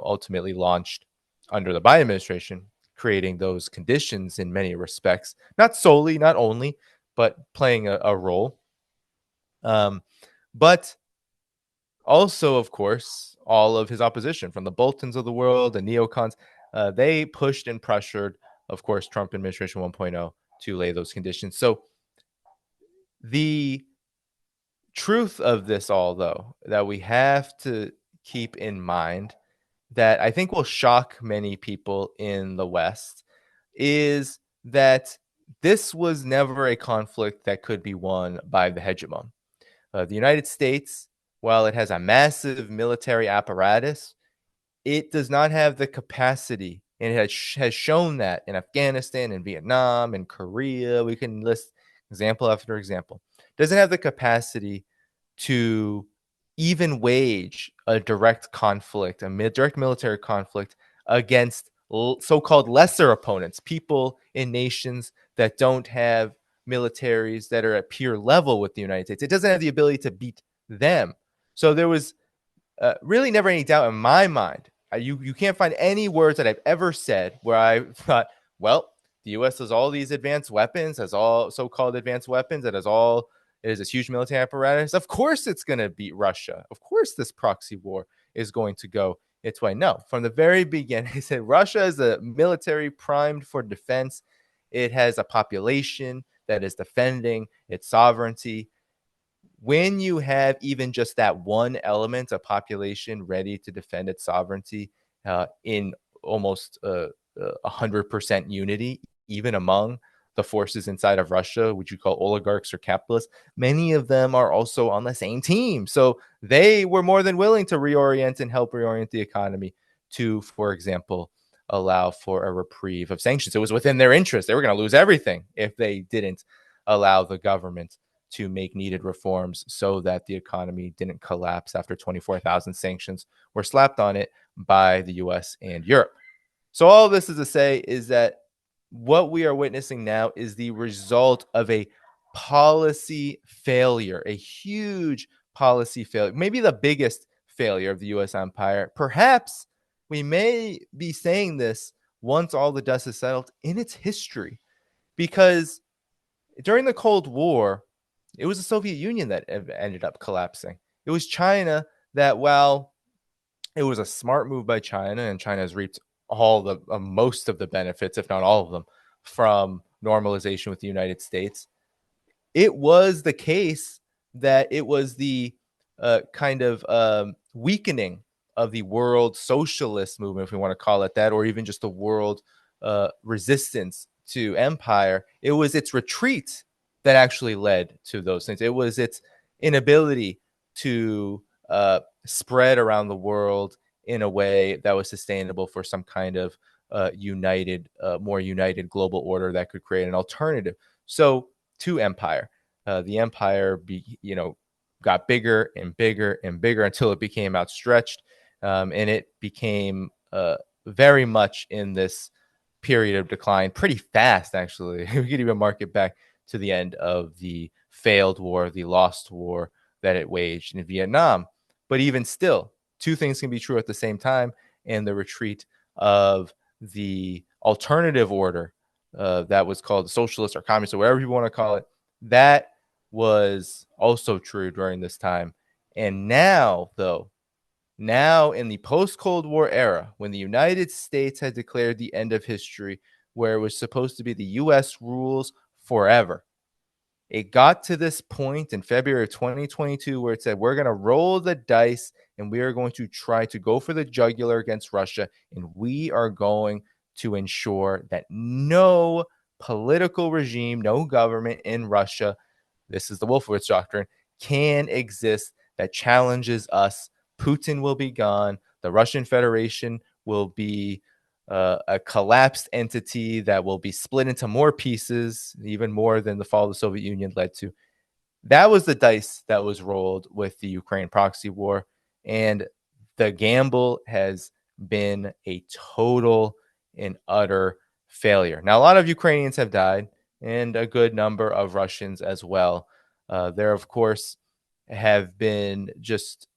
ultimately launched under the Biden administration, creating those conditions in many respects, not solely, not only, but playing a role. But also, of course, all of his opposition from the Boltons of the world, the neocons, they pushed and pressured, of course, Trump administration 1.0 to lay those conditions. So the truth of this all, though, that we have to keep in mind that I think will shock many people in the West is that this was never a conflict that could be won by the hegemon. The United States, while it has a massive military apparatus, it does not have the capacity, and it has shown that in Afghanistan and Vietnam and Korea. We can list example after example. Doesn't have the capacity to even wage a direct conflict, a direct military conflict against so-called lesser opponents, people in nations that don't have militaries that are at peer level with the United States. It doesn't have the ability to beat them. So there was really never any doubt in my mind. You can't find any words that I've ever said where I thought, well, the U.S. has all these advanced weapons, has all so-called advanced weapons, it is this huge military apparatus. Of course, it's going to beat Russia. Of course, this proxy war is going to go its way. No, from the very beginning, he said Russia is a military primed for defense. It has a population that is defending its sovereignty. When you have even just that one element, a population ready to defend its sovereignty in almost 100% unity, even among the forces inside of Russia, which you call oligarchs or capitalists, many of them are also on the same team. So they were more than willing to reorient and help reorient the economy to, for example, allow for a reprieve of sanctions. It was within their interest. They were going to lose everything if they didn't allow the government to make needed reforms so that the economy didn't collapse after 24,000 sanctions were slapped on it by the US and Europe. So all this is to say is that what we are witnessing now is the result of a policy failure, a huge policy failure, maybe the biggest failure of the US empire. Perhaps we may be saying this once all the dust is settled in its history, because during the Cold War, it was the Soviet Union that ended up collapsing. It was China that, while it was a smart move by China, and China has reaped all the most of the benefits, if not all of them, from normalization with the United States. It was the case that it was the kind of weakening of the world socialist movement, if we want to call it that, or even just the world resistance to empire. It was its retreat that actually led to those things. It was its inability to spread around the world in a way that was sustainable for some kind of more united global order that could create an alternative. So to empire, the empire, got bigger and bigger and bigger until it became outstretched, and it became very much in this period of decline pretty fast. Actually, we could even mark it back to the end of the failed war, the lost war that it waged in Vietnam. But even still, two things can be true at the same time, and the retreat of the alternative order that was called socialist or communist or whatever you want to call it, that was also true during this time. And now, though, now in the post-Cold War era, when the United States had declared the end of history, where it was supposed to be the U.S. rules forever, it got to this point in February of 2022 where it said, we're going to roll the dice and we are going to try to go for the jugular against Russia. And we are going to ensure that no political regime, no government in Russia, this is the Wolfowitz doctrine, can exist that challenges us. Putin will be gone. The Russian Federation will be a collapsed entity that will be split into more pieces, even more than the fall of the Soviet Union led to. That was the dice that was rolled with the Ukraine proxy war. And the gamble has been a total and utter failure. Now, a lot of Ukrainians have died, and a good number of Russians as well. There, of course, have been just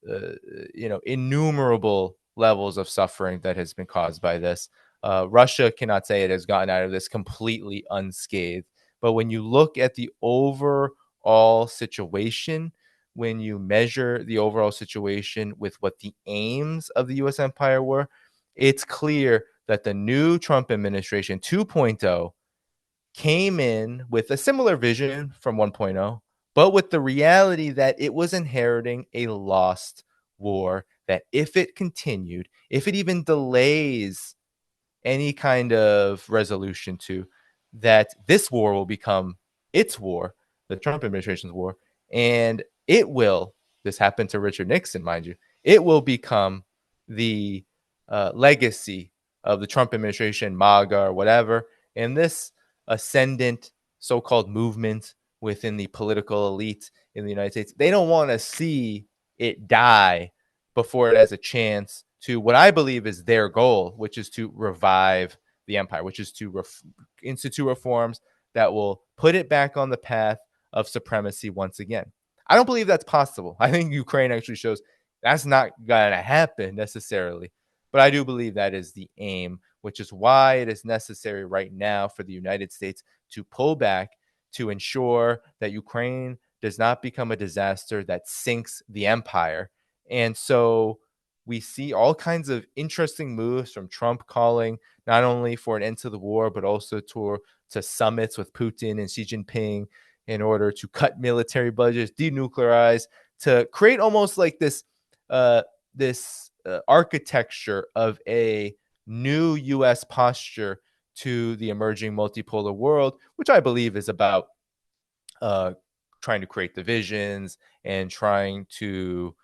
innumerable levels of suffering that has been caused by this. Russia cannot say it has gotten out of this completely unscathed. But when you look at the overall situation, when you measure the overall situation with what the aims of the US empire were, it's clear that the new Trump administration 2.0 came in with a similar vision from 1.0, but with the reality that it was inheriting a lost war, that if it continued, if it even delays any kind of resolution to, that this war will become its war, the Trump administration's war, and it will, this happened to Richard Nixon, mind you, it will become the legacy of the Trump administration, MAGA or whatever, and this ascendant so-called movement within the political elite in the United States, they don't want to see it die before it has a chance to what I believe is their goal, which is to revive the empire, which is to institute reforms that will put it back on the path of supremacy once again. I don't believe that's possible. I think Ukraine actually shows that's not going to happen necessarily. But I do believe that is the aim, which is why it is necessary right now for the United States to pull back to ensure that Ukraine does not become a disaster that sinks the empire. And so we see all kinds of interesting moves from Trump calling not only for an end to the war, but also to summits with Putin and Xi Jinping in order to cut military budgets, denuclearize, to create almost like this architecture of a new U.S. posture to the emerging multipolar world, which I believe is about trying to create divisions and trying to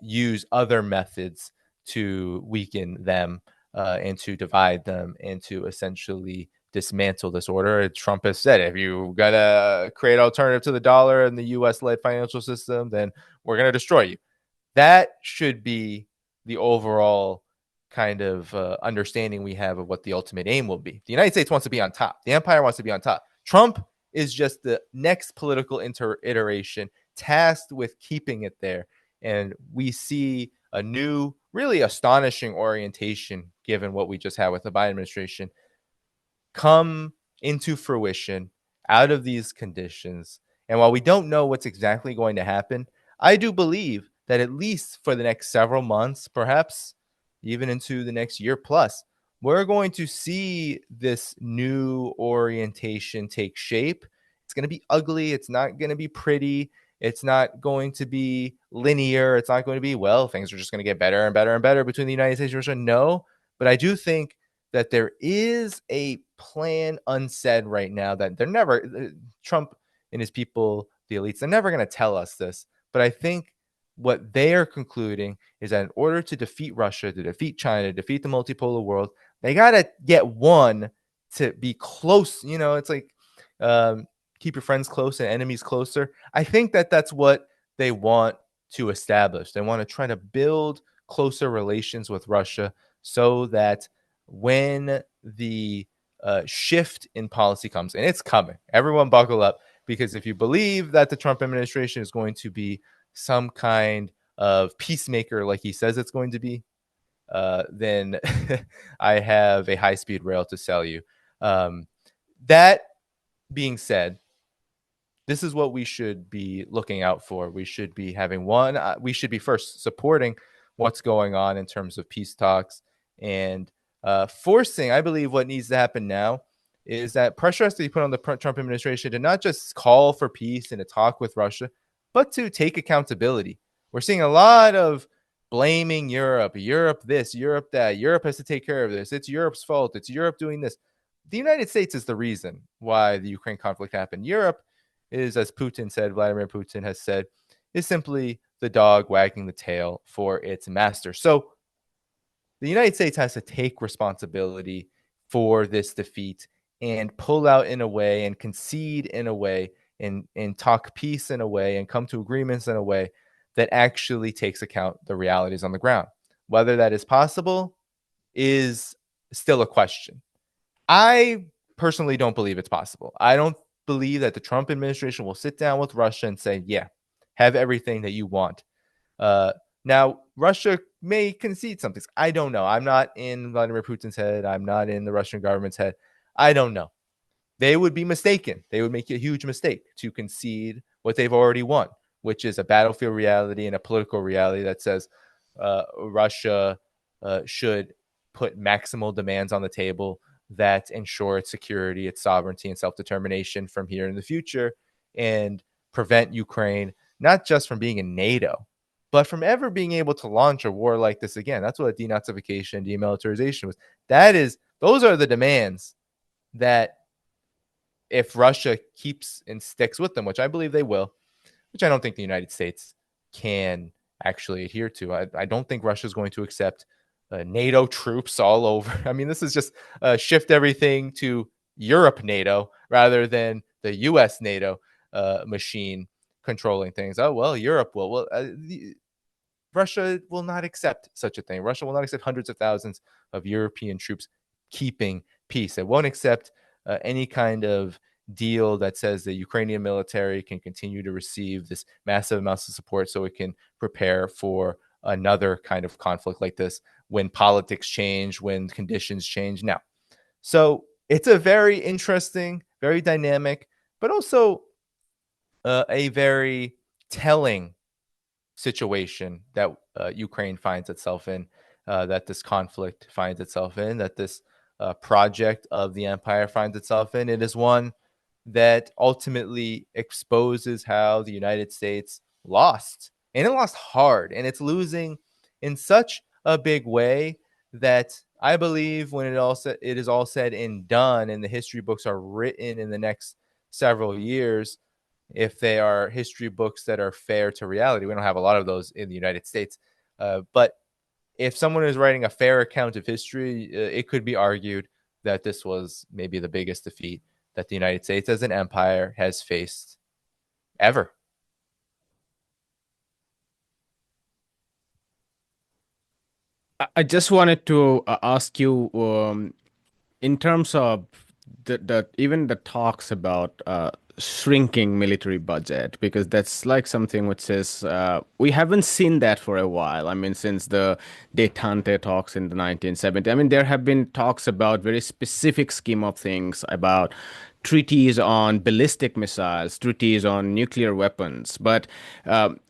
use other methods to weaken them and to divide them and to essentially dismantle this order. Trump has said, if you got to create an alternative to the dollar and the US-led financial system, then we're going to destroy you. That should be the overall kind of understanding we have of what the ultimate aim will be. The United States wants to be on top. The empire wants to be on top. Trump is just the next political iteration tasked with keeping it there. And we see a new, really astonishing orientation, given what we just had with the Biden administration, come into fruition out of these conditions. And while we don't know what's exactly going to happen, I do believe that at least for the next several months, perhaps even into the next year plus, we're going to see this new orientation take shape. It's going to be ugly. It's not going to be pretty. It's not going to be linear. It's not going to be, well, things are just going to get better and better and better between the United States and Russia. No, but I do think that there is a plan unsaid right now that they're never, Trump and his people, the elites, they're never going to tell us this. But I think what they are concluding is that in order to defeat Russia, to defeat China, to defeat the multipolar world, they got to get one to be close. You know, it's like keep your friends close and enemies closer. I think that that's what they want to establish. They want to try to build closer relations with Russia so that when the shift in policy comes, and it's coming, everyone buckle up, because if you believe that the Trump administration is going to be some kind of peacemaker like he says it's going to be, then I have a high-speed rail to sell you. That being said, this is what we should be looking out for. We should be having we should be first supporting what's going on in terms of peace talks and forcing, I believe what needs to happen now is that pressure has to be put on the Trump administration to not just call for peace and to talk with Russia, but to take accountability. We're seeing a lot of blaming Europe, Europe this, Europe that, Europe has to take care of this. It's Europe's fault. It's Europe doing this. The United States is the reason why the Ukraine conflict happened. Europe is, as Putin said, Vladimir Putin has said, is simply the dog wagging the tail for its master. So the United States has to take responsibility for this defeat and pull out in a way and concede in a way and talk peace in a way and come to agreements in a way that actually takes account the realities on the ground. Whether that is possible is still a question. I personally don't believe it's possible. I don't believe that the Trump administration will sit down with Russia and say, yeah, have everything that you want. Now, Russia may concede some things. I don't know. I'm not in Vladimir Putin's head. I'm not in the Russian government's head. I don't know. They would be mistaken. They would make a huge mistake to concede what they've already won, which is a battlefield reality and a political reality that says Russia should put maximal demands on the table that ensure its security, its sovereignty, and self-determination from here in the future, and prevent Ukraine not just from being in NATO, but from ever being able to launch a war like this again. That's what denazification, demilitarization was. Those are the demands that if Russia keeps and sticks with them, which I believe they will, which I don't think the United States can actually adhere to. I don't think Russia is going to accept NATO troops all over. I mean, this is just shift everything to Europe NATO rather than the U.S. NATO machine controlling things. Oh, well, Europe will. Russia will not accept such a thing. Russia will not accept hundreds of thousands of European troops keeping peace. It won't accept any kind of deal that says the Ukrainian military can continue to receive this massive amounts of support so it can prepare for another kind of conflict like this when politics change, when conditions change. Now, so it's a very interesting, very dynamic, but also a very telling situation that Ukraine finds itself in, that this conflict finds itself in, that this project of the empire finds itself in. It is one that ultimately exposes how the United States lost, and it lost hard, and it's losing in such a big way that I believe when it is all said and done, and the history books are written in the next several years, if they are history books that are fair to reality. We don't have a lot of those in the United States. But if someone is writing a fair account of history, it could be argued that this was maybe the biggest defeat that the United States as an empire has faced ever. I just wanted to ask you, in terms of the even the talks about shrinking military budget, because that's like something which says we haven't seen that for a while. I mean, since the detente talks in the 1970s, I mean, there have been talks about very specific scheme of things about treaties on ballistic missiles, treaties on nuclear weapons, but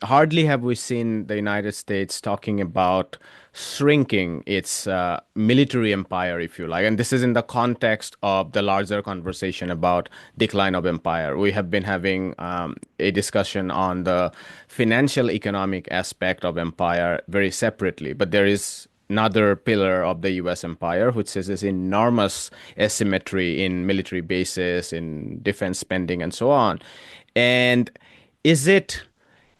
hardly have we seen the United States talking about shrinking its military empire, if you like. And this is in the context of the larger conversation about decline of empire. We have been having a discussion on the financial economic aspect of empire very separately, but there is another pillar of the US empire, which is this enormous asymmetry in military bases, in defense spending, and so on. And is it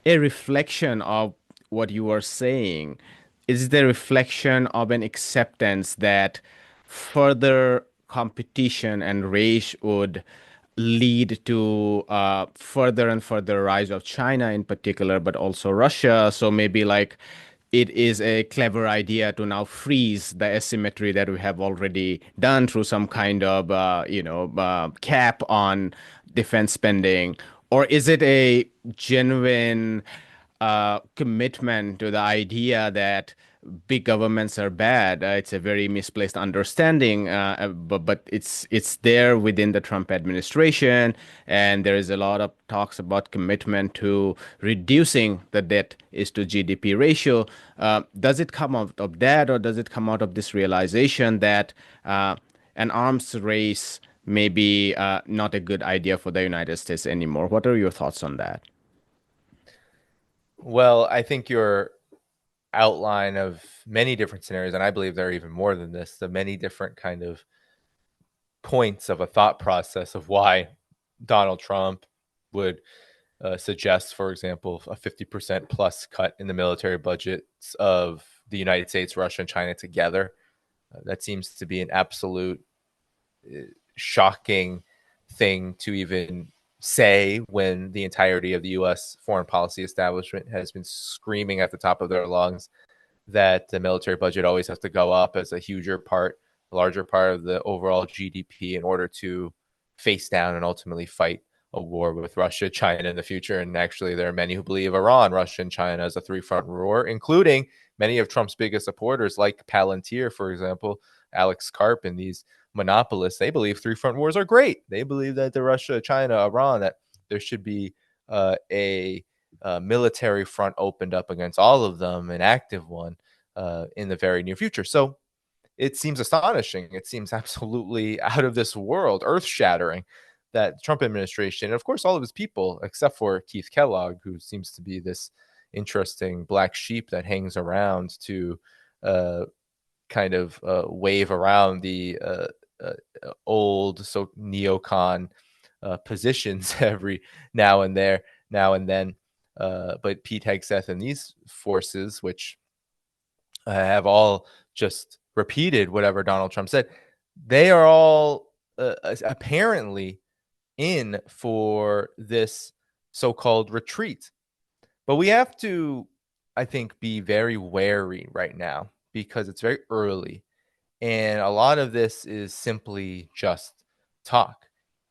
a reflection of what you are saying? Is it a reflection of an acceptance that further competition and race would lead to further and further rise of China in particular, but also Russia? So maybe like it is a clever idea to now freeze the asymmetry that we have already done through some kind of cap on defense spending, or is it a genuine commitment to the idea that big governments are bad? It's a very misplaced understanding, but it's there within the Trump administration, and there is a lot of talks about commitment to reducing the debt is to GDP ratio. Does it come out of that, or does it come out of this realization that an arms race may be not a good idea for the United States anymore? What are your thoughts on that? Well, I think your outline of many different scenarios, and I believe there are even more than this, the many different kind of points of a thought process of why Donald Trump would suggest, for example, a 50% plus cut in the military budgets of the United States, Russia, and China together. That seems to be an absolute shocking thing to even say when the entirety of the U.S. foreign policy establishment has been screaming at the top of their lungs that the military budget always has to go up as a larger part of the overall GDP in order to face down and ultimately fight a war with Russia, China in the future. And actually, there are many who believe Iran, Russia, and China as a three-front war, including many of Trump's biggest supporters, like Palantir, for example, Alex Karp, and these monopolists. They believe three-front wars are great. They believe that the Russia, China, Iran, that there should be a military front opened up against all of them, an active one, in the very near future. So it seems astonishing. It seems absolutely out of this world, earth shattering that the Trump administration, and of course, all of his people, except for Keith Kellogg, who seems to be this interesting black sheep that hangs around to uh, kind of wave around the old neocon positions every now and there, now and then. But Pete Hegseth and these forces, which have all just repeated whatever Donald Trump said, they are all apparently in for this so-called retreat. But we have to, I think, be very wary right now because it's very early. And a lot of this is simply just talk.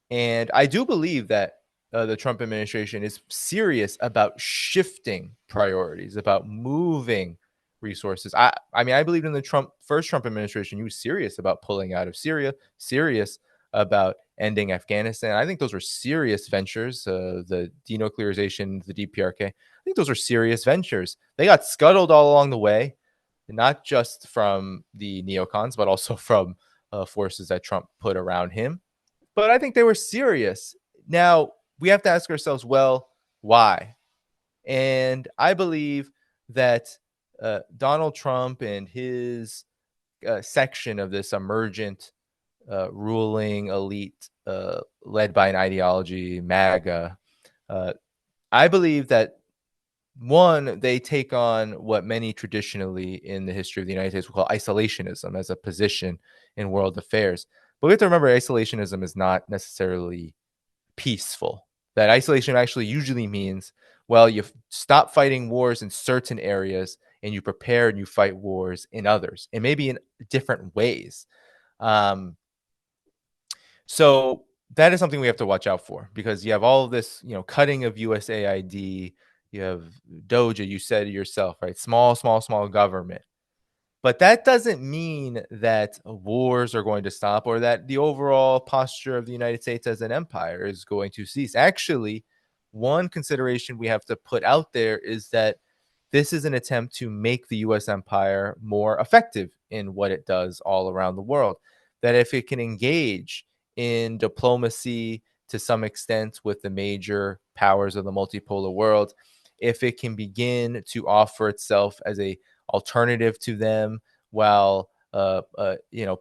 And I do believe that the Trump administration is serious about shifting priorities, about moving resources. I mean, I believed in the first Trump administration. He was serious about pulling out of Syria, serious about ending Afghanistan. I think those were serious ventures. The denuclearization, the DPRK. I think those were serious ventures. They got scuttled all along the way, not just from the neocons, but also from forces that Trump put around him. But I think they were serious. Now, we have to ask ourselves, well, why? And I believe that Donald Trump and his section of this emergent ruling elite led by an ideology, MAGA, I believe that one, they take on what many traditionally in the history of the United States will call isolationism as a position in world affairs. But we have to remember isolationism is not necessarily peaceful. That isolation actually usually means, well, you stop fighting wars in certain areas and you prepare and you fight wars in others, and maybe in different ways. Um, so that is something we have to watch out for because you have all of this, cutting of USAID, you have Doja, you said it yourself, right? Small government. But that doesn't mean that wars are going to stop or that the overall posture of the United States as an empire is going to cease. Actually, one consideration we have to put out there is that this is an attempt to make the US empire more effective in what it does all around the world. That if it can engage in diplomacy to some extent with the major powers of the multipolar world, if it can begin to offer itself as a alternative to them while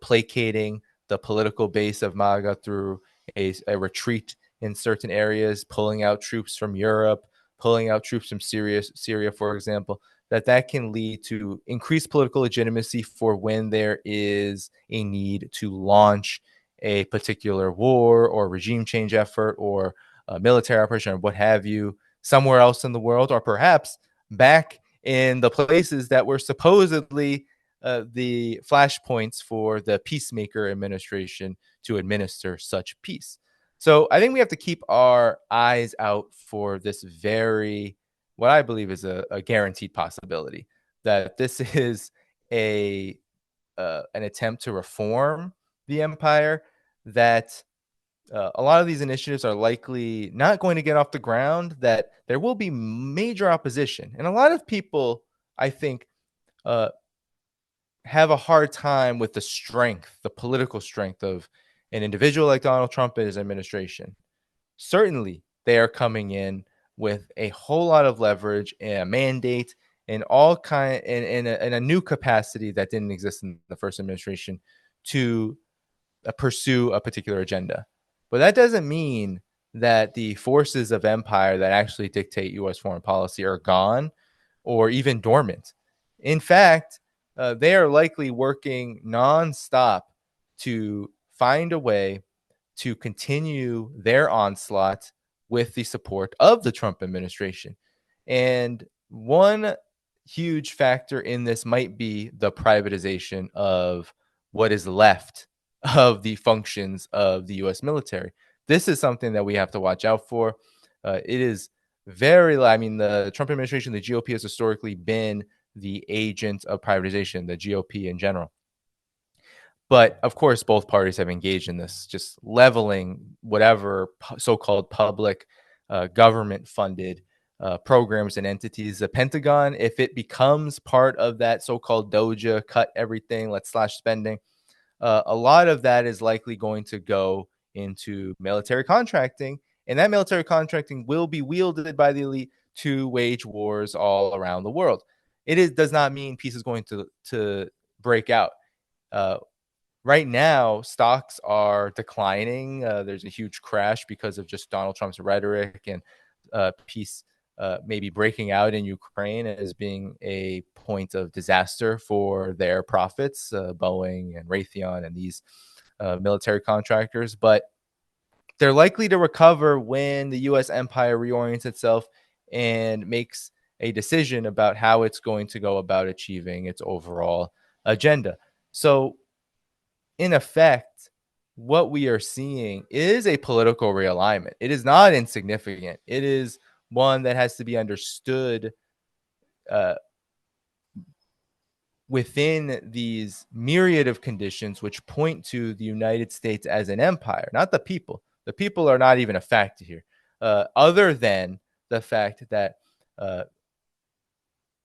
placating the political base of MAGA through a retreat in certain areas, pulling out troops from Europe, pulling out troops from Syria, for example, that can lead to increased political legitimacy for when there is a need to launch a particular war or regime change effort or a military operation or what have you somewhere else in the world, or perhaps back in the places that were supposedly the flashpoints for the peacemaker administration to administer such peace. So I think we have to keep our eyes out for this what I believe is a guaranteed possibility that this is an attempt to reform the empire, that a lot of these initiatives are likely not going to get off the ground, that there will be major opposition. And a lot of people, I think, uh, have a hard time with the political strength of an individual like Donald Trump and his administration. Certainly, they are coming in with a whole lot of leverage and a mandate and all kind in a new capacity that didn't exist in the first administration to pursue a particular agenda. But that doesn't mean that the forces of empire that actually dictate U.S. foreign policy are gone or even dormant. In fact, they are likely working nonstop to find a way to continue their onslaught with the support of the Trump administration. And one huge factor in this might be the privatization of what is left of the functions of the US military. This is something that we have to watch out for. It is the Trump administration, the GOP has historically been the agent of privatization, the GOP in general. But of course, both parties have engaged in this, just leveling whatever so-called public government-funded programs and entities. The Pentagon, if it becomes part of that so-called DOJA, cut everything, let's slash spending, a lot of that is likely going to go into military contracting, and that military contracting will be wielded by the elite to wage wars all around the world. Does not mean peace is going to break out. Right now, stocks are declining. There's a huge crash because of just Donald Trump's rhetoric and peace maybe breaking out in Ukraine as being a point of disaster for their profits, Boeing and Raytheon and these military contractors. But they're likely to recover when the U.S. empire reorients itself and makes a decision about how it's going to go about achieving its overall agenda. So in effect, what we are seeing is a political realignment. It is not insignificant. It is one that has to be understood uh, within these myriad of conditions which point to the United States as an empire, not the people. The people are not even a factor here, other than the fact that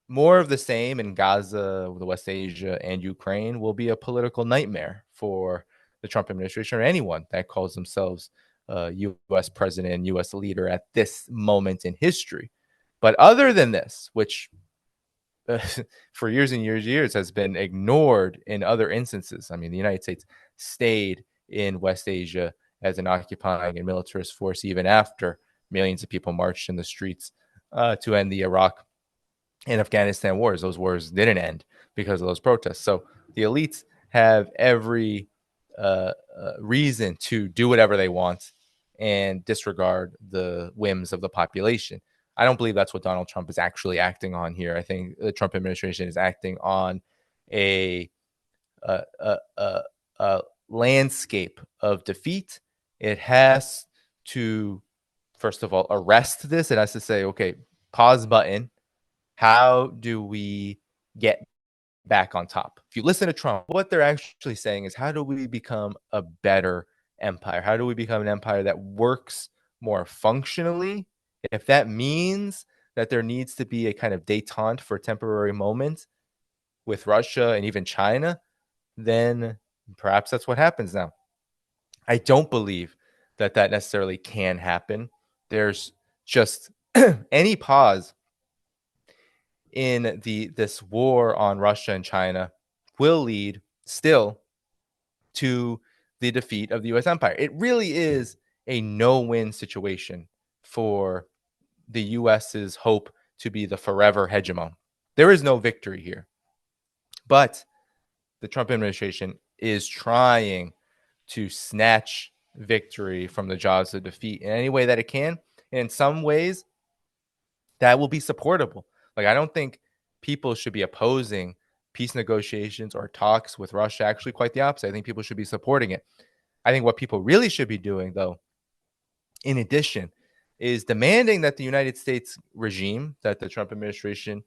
more of the same in Gaza, the West Asia, and Ukraine will be a political nightmare for the Trump administration or anyone that calls themselves U.S. president, U.S. leader at this moment in history. But other than this, which for years and years has been ignored in other instances. I mean, the United States stayed in West Asia as an occupying and militarist force even after millions of people marched in the streets to end the Iraq and Afghanistan wars. Those wars didn't end because of those protests. So the elites have every reason to do whatever they want and disregard the whims of the population. I don't believe that's what Donald Trump is actually acting on here. I think the Trump administration is acting on a, a, a landscape of defeat. It has to, first of all, arrest this. It has to say, okay, pause button. How do we get back on top? If you listen to Trump, what they're actually saying is, how do we become a better empire? How do we become an empire that works more functionally? If that means that there needs to be a kind of détente for a temporary moment with Russia and even China, then perhaps that's what happens now. I don't believe that necessarily can happen. There's just any pause in this war on Russia and China will lead still to the defeat of the U.S. empire. It really is a no-win situation for the U.S.'s hope to be the forever hegemon. There is no victory here. But the Trump administration is trying to snatch victory from the jaws of defeat in any way that it can. And in some ways, that will be supportable. Like, I don't think people should be opposing peace negotiations or talks with Russia. Actually, quite the opposite. I think people should be supporting it. I think what people really should be doing, though, in addition, is demanding that the United States regime, that the Trump administration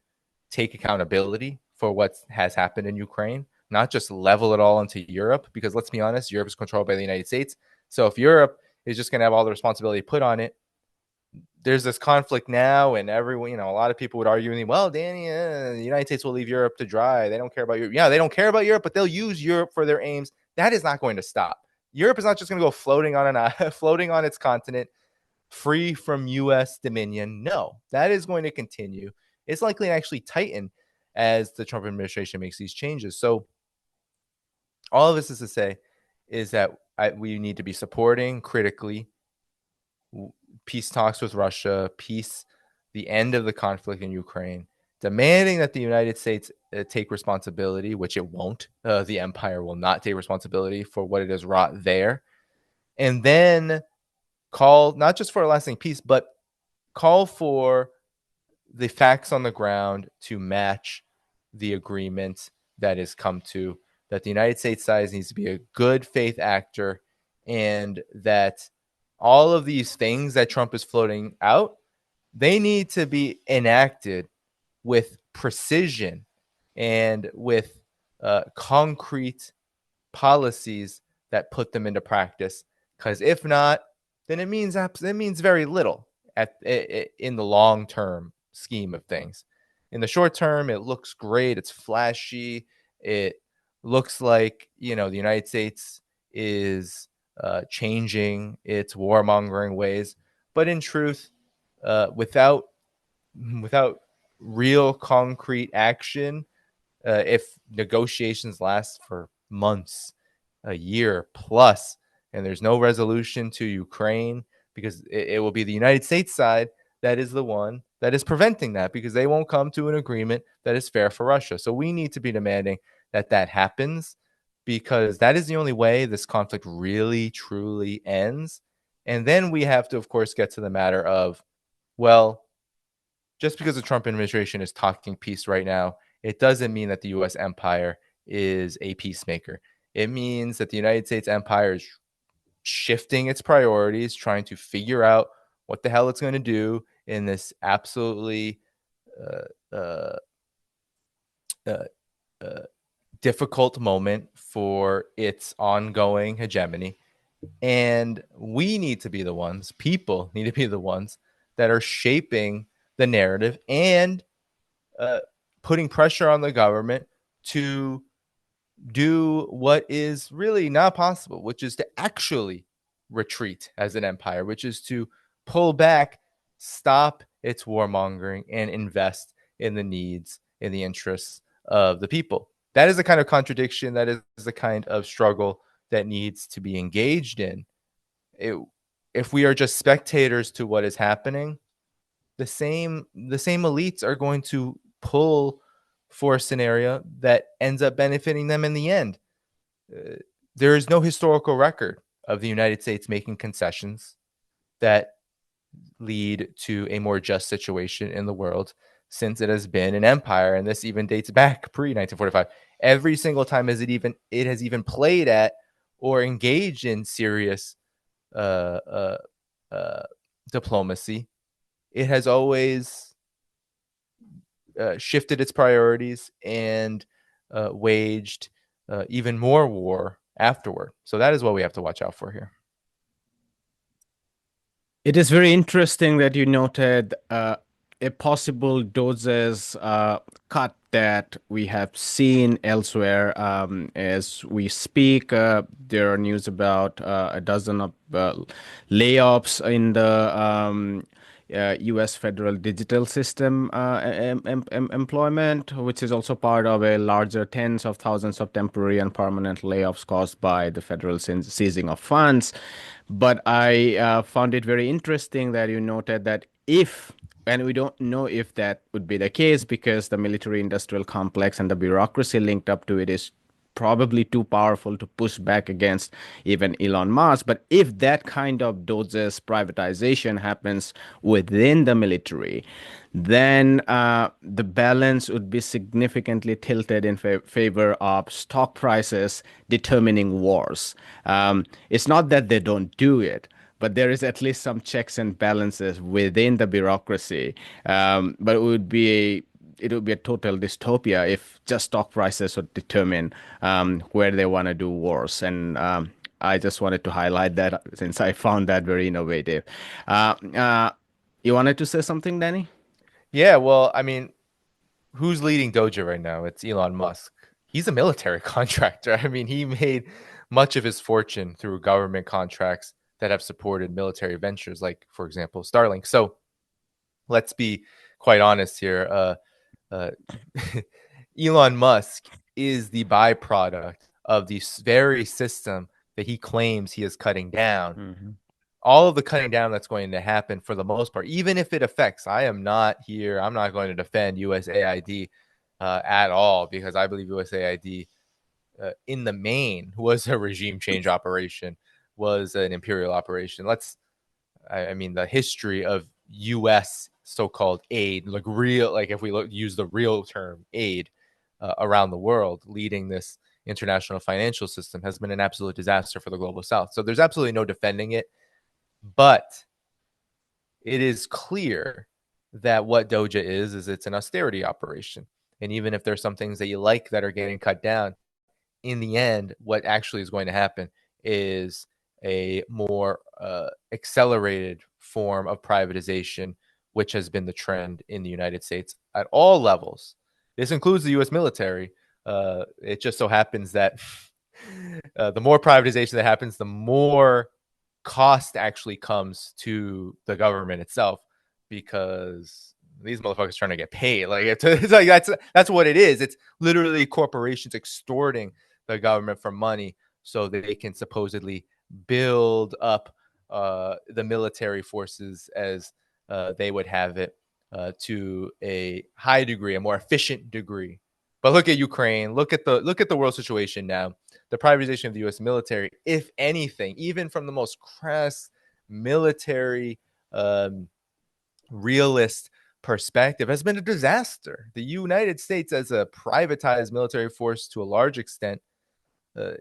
take accountability for what has happened in Ukraine, not just level it all into Europe, because let's be honest, Europe is controlled by the United States. So if Europe is just going to have all the responsibility put on it, there's this conflict now, and everyone, a lot of people would argue, well, Danny, the United States will leave Europe to dry. They don't care about Europe. Yeah, they don't care about Europe, but they'll use Europe for their aims. That is not going to stop. Europe is not just going to go floating on its continent, free from U.S. dominion. No, that is going to continue. It's likely to actually tighten as the Trump administration makes these changes. So all of this is to say is that we need to be supporting critically peace talks with Russia, the end of the conflict in Ukraine, demanding that the United States take responsibility, which it won't. The empire will not take responsibility for what it has wrought there. And then call not just for a lasting peace, but call for the facts on the ground to match the agreement that is come to, that the United States side needs to be a good faith actor, and that all of these things that Trump is floating out, they need to be enacted with precision and with concrete policies that put them into practice. Because if not, then it means very little in the long term scheme of things. In the short term, it looks great. It's flashy. It looks like the United States is changing its warmongering ways, but in truth, without real concrete action, if negotiations last for months, a year plus, and there's no resolution to Ukraine, because it will be the United States side that is the one that is preventing that, because they won't come to an agreement that is fair for Russia. So we need to be demanding that happens, because that is the only way this conflict really, truly ends. And then we have to, of course, get to the matter of, well, just because the Trump administration is talking peace right now, it doesn't mean that the U.S. empire is a peacemaker. It means that the United States empire is shifting its priorities, trying to figure out what the hell it's going to do in this absolutely uh, uh, uh, uh, difficult moment for its ongoing hegemony. And we need to be the ones, people need to be the ones that are shaping the narrative and uh, putting pressure on the government to do what is really not possible, which is to actually retreat as an empire, which is to pull back, stop its warmongering, and invest in the needs, in the interests of the people. That is the kind of contradiction, that is the kind of struggle that needs to be engaged in. It, if we are just spectators to what is happening, the same elites are going to pull for a scenario that ends up benefiting them in the end. Uh, there is no historical record of the United States making concessions that lead to a more just situation in the world since it has been an empire, and this even dates back pre 1945. Every single time it has even played at or engaged in serious uh, uh, uh, diplomacy, it has always shifted its priorities and waged even more war afterward. So that is what we have to watch out for here. It is very interesting that you noted a possible doses cut that we have seen elsewhere. As we speak, there are news about a dozen of layoffs in the U.S. federal digital system employment, which is also part of a larger tens of thousands of temporary and permanent layoffs caused by the federal seizing of funds. But I found it very interesting that you noted that if, and we don't know if that would be the case because the military industrial complex and the bureaucracy linked up to it is probably too powerful to push back against even Elon Musk. But if that kind of doses privatization happens within the military, then the balance would be significantly tilted in favor of stock prices determining wars. It's not that they don't do it, but there is at least some checks and balances within the bureaucracy. But it would be a total dystopia if just stock prices would determine where they want to do wars. And I just wanted to highlight that since I found that very innovative. Uh, uh, you wanted to say something, Danny? Yeah, well, I mean, who's leading Doja right now? It's Elon Musk. He's a military contractor. I mean, he made much of his fortune through government contracts that have supported military ventures, like, for example, Starlink. So let's be quite honest here. Uh, Elon Musk is the byproduct of the very system that he claims he is cutting down. Hmm. All of the cutting down that's going to happen, for the most part, even if it affects, I'm not going to defend USAID at all, because I believe USAID in the main was a regime change operation, was an imperial operation. I mean, the history of U.S. so-called aid, like real, like if we use the real term aid around the world, leading this international financial system, has been an absolute disaster for the global South. So there's absolutely no defending it. But it is clear that what Doja is it's an austerity operation. And even if there's some things that you like that are getting cut down, in the end, what actually is going to happen is a more accelerated form of privatization, which has been the trend in the United States at all levels. This includes the U.S. military. It just so happens that the more privatization that happens, the more cost actually comes to the government itself, because these motherfuckers trying to get paid. Like it's like that's what it is. It's literally corporations extorting the government for money so that they can supposedly build up the military forces as they would have it, to a high degree, a more efficient degree. But look at Ukraine. Look at the world situation now. The privatization of the U.S. military, if anything, even from the most crass military realist perspective, has been a disaster. The United States, as a privatized military force to a large extent,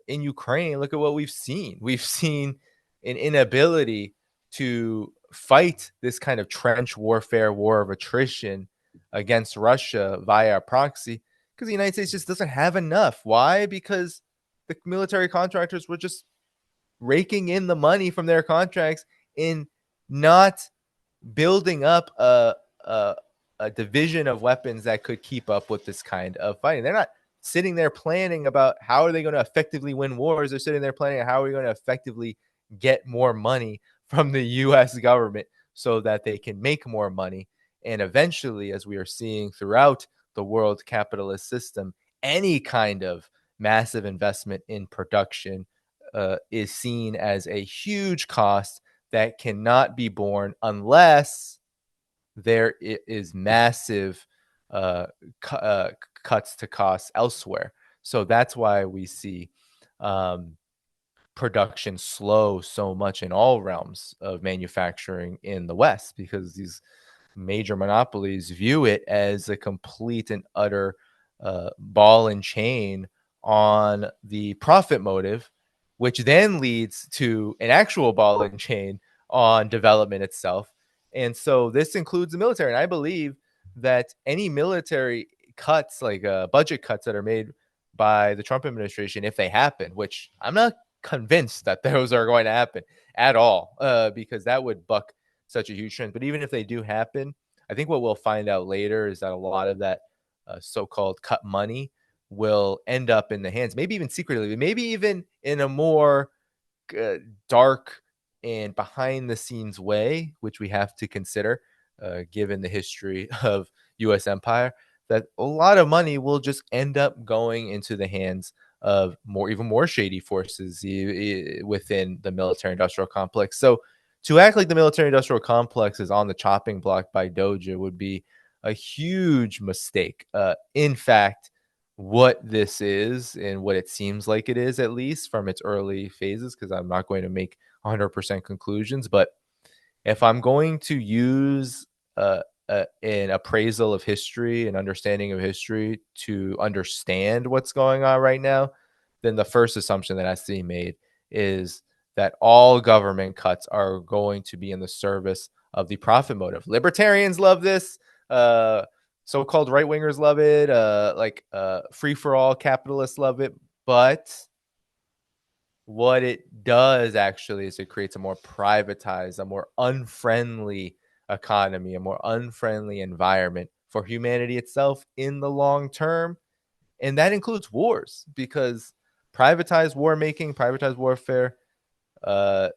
in Ukraine, look at what we've seen. We've seen an inability to fight this kind of trench warfare, war of attrition against Russia via proxy, because the United States just doesn't have enough. Why? Because the military contractors were just raking in the money from their contracts and not building up a a division of weapons that could keep up with this kind of fighting. They're not sitting there planning about how are they going to effectively win wars. They're sitting there planning how are we going to effectively get more money from the U.S. government so that they can make more money. And eventually, as we are seeing throughout the world capitalist system, any kind of massive investment in production is seen as a huge cost that cannot be borne unless there is massive uh, cu- uh, cuts to costs elsewhere. So that's why we see um, production slow so much in all realms of manufacturing in the West, because these major monopolies view it as a complete and utter ball and chain on the profit motive, which then leads to an actual ball and chain on development itself. And so this includes the military. And I believe that any military cuts, like budget cuts that are made by the Trump administration, if they happen, which I'm not convinced that those are going to happen at all, because that would buck such a huge trend. But even if they do happen, I think what we'll find out later is that a lot of that so-called cut money will end up in the hands, maybe even secretly, maybe even in a more uh, dark and behind the scenes way, which we have to consider, given the history of U.S. empire, that a lot of money will just end up going into the hands of even more shady forces within the military industrial complex. So to act like the military industrial complex is on the chopping block by Doja would be a huge mistake. In fact, what this is and what it seems like it is, at least from its early phases, because I'm not going to make 100% conclusions, but if I'm going to use an appraisal of history and understanding of history to understand what's going on right now, then the first assumption that has to be made is that all government cuts are going to be in the service of the profit motive. Libertarians love this. Uh, So-called right wingers love it. Free for all capitalists love it. But what it does actually is it creates a more privatized, a more unfriendly economy, a more unfriendly environment for humanity itself in the long term. And that includes wars, because privatized war making, privatized warfare, uh,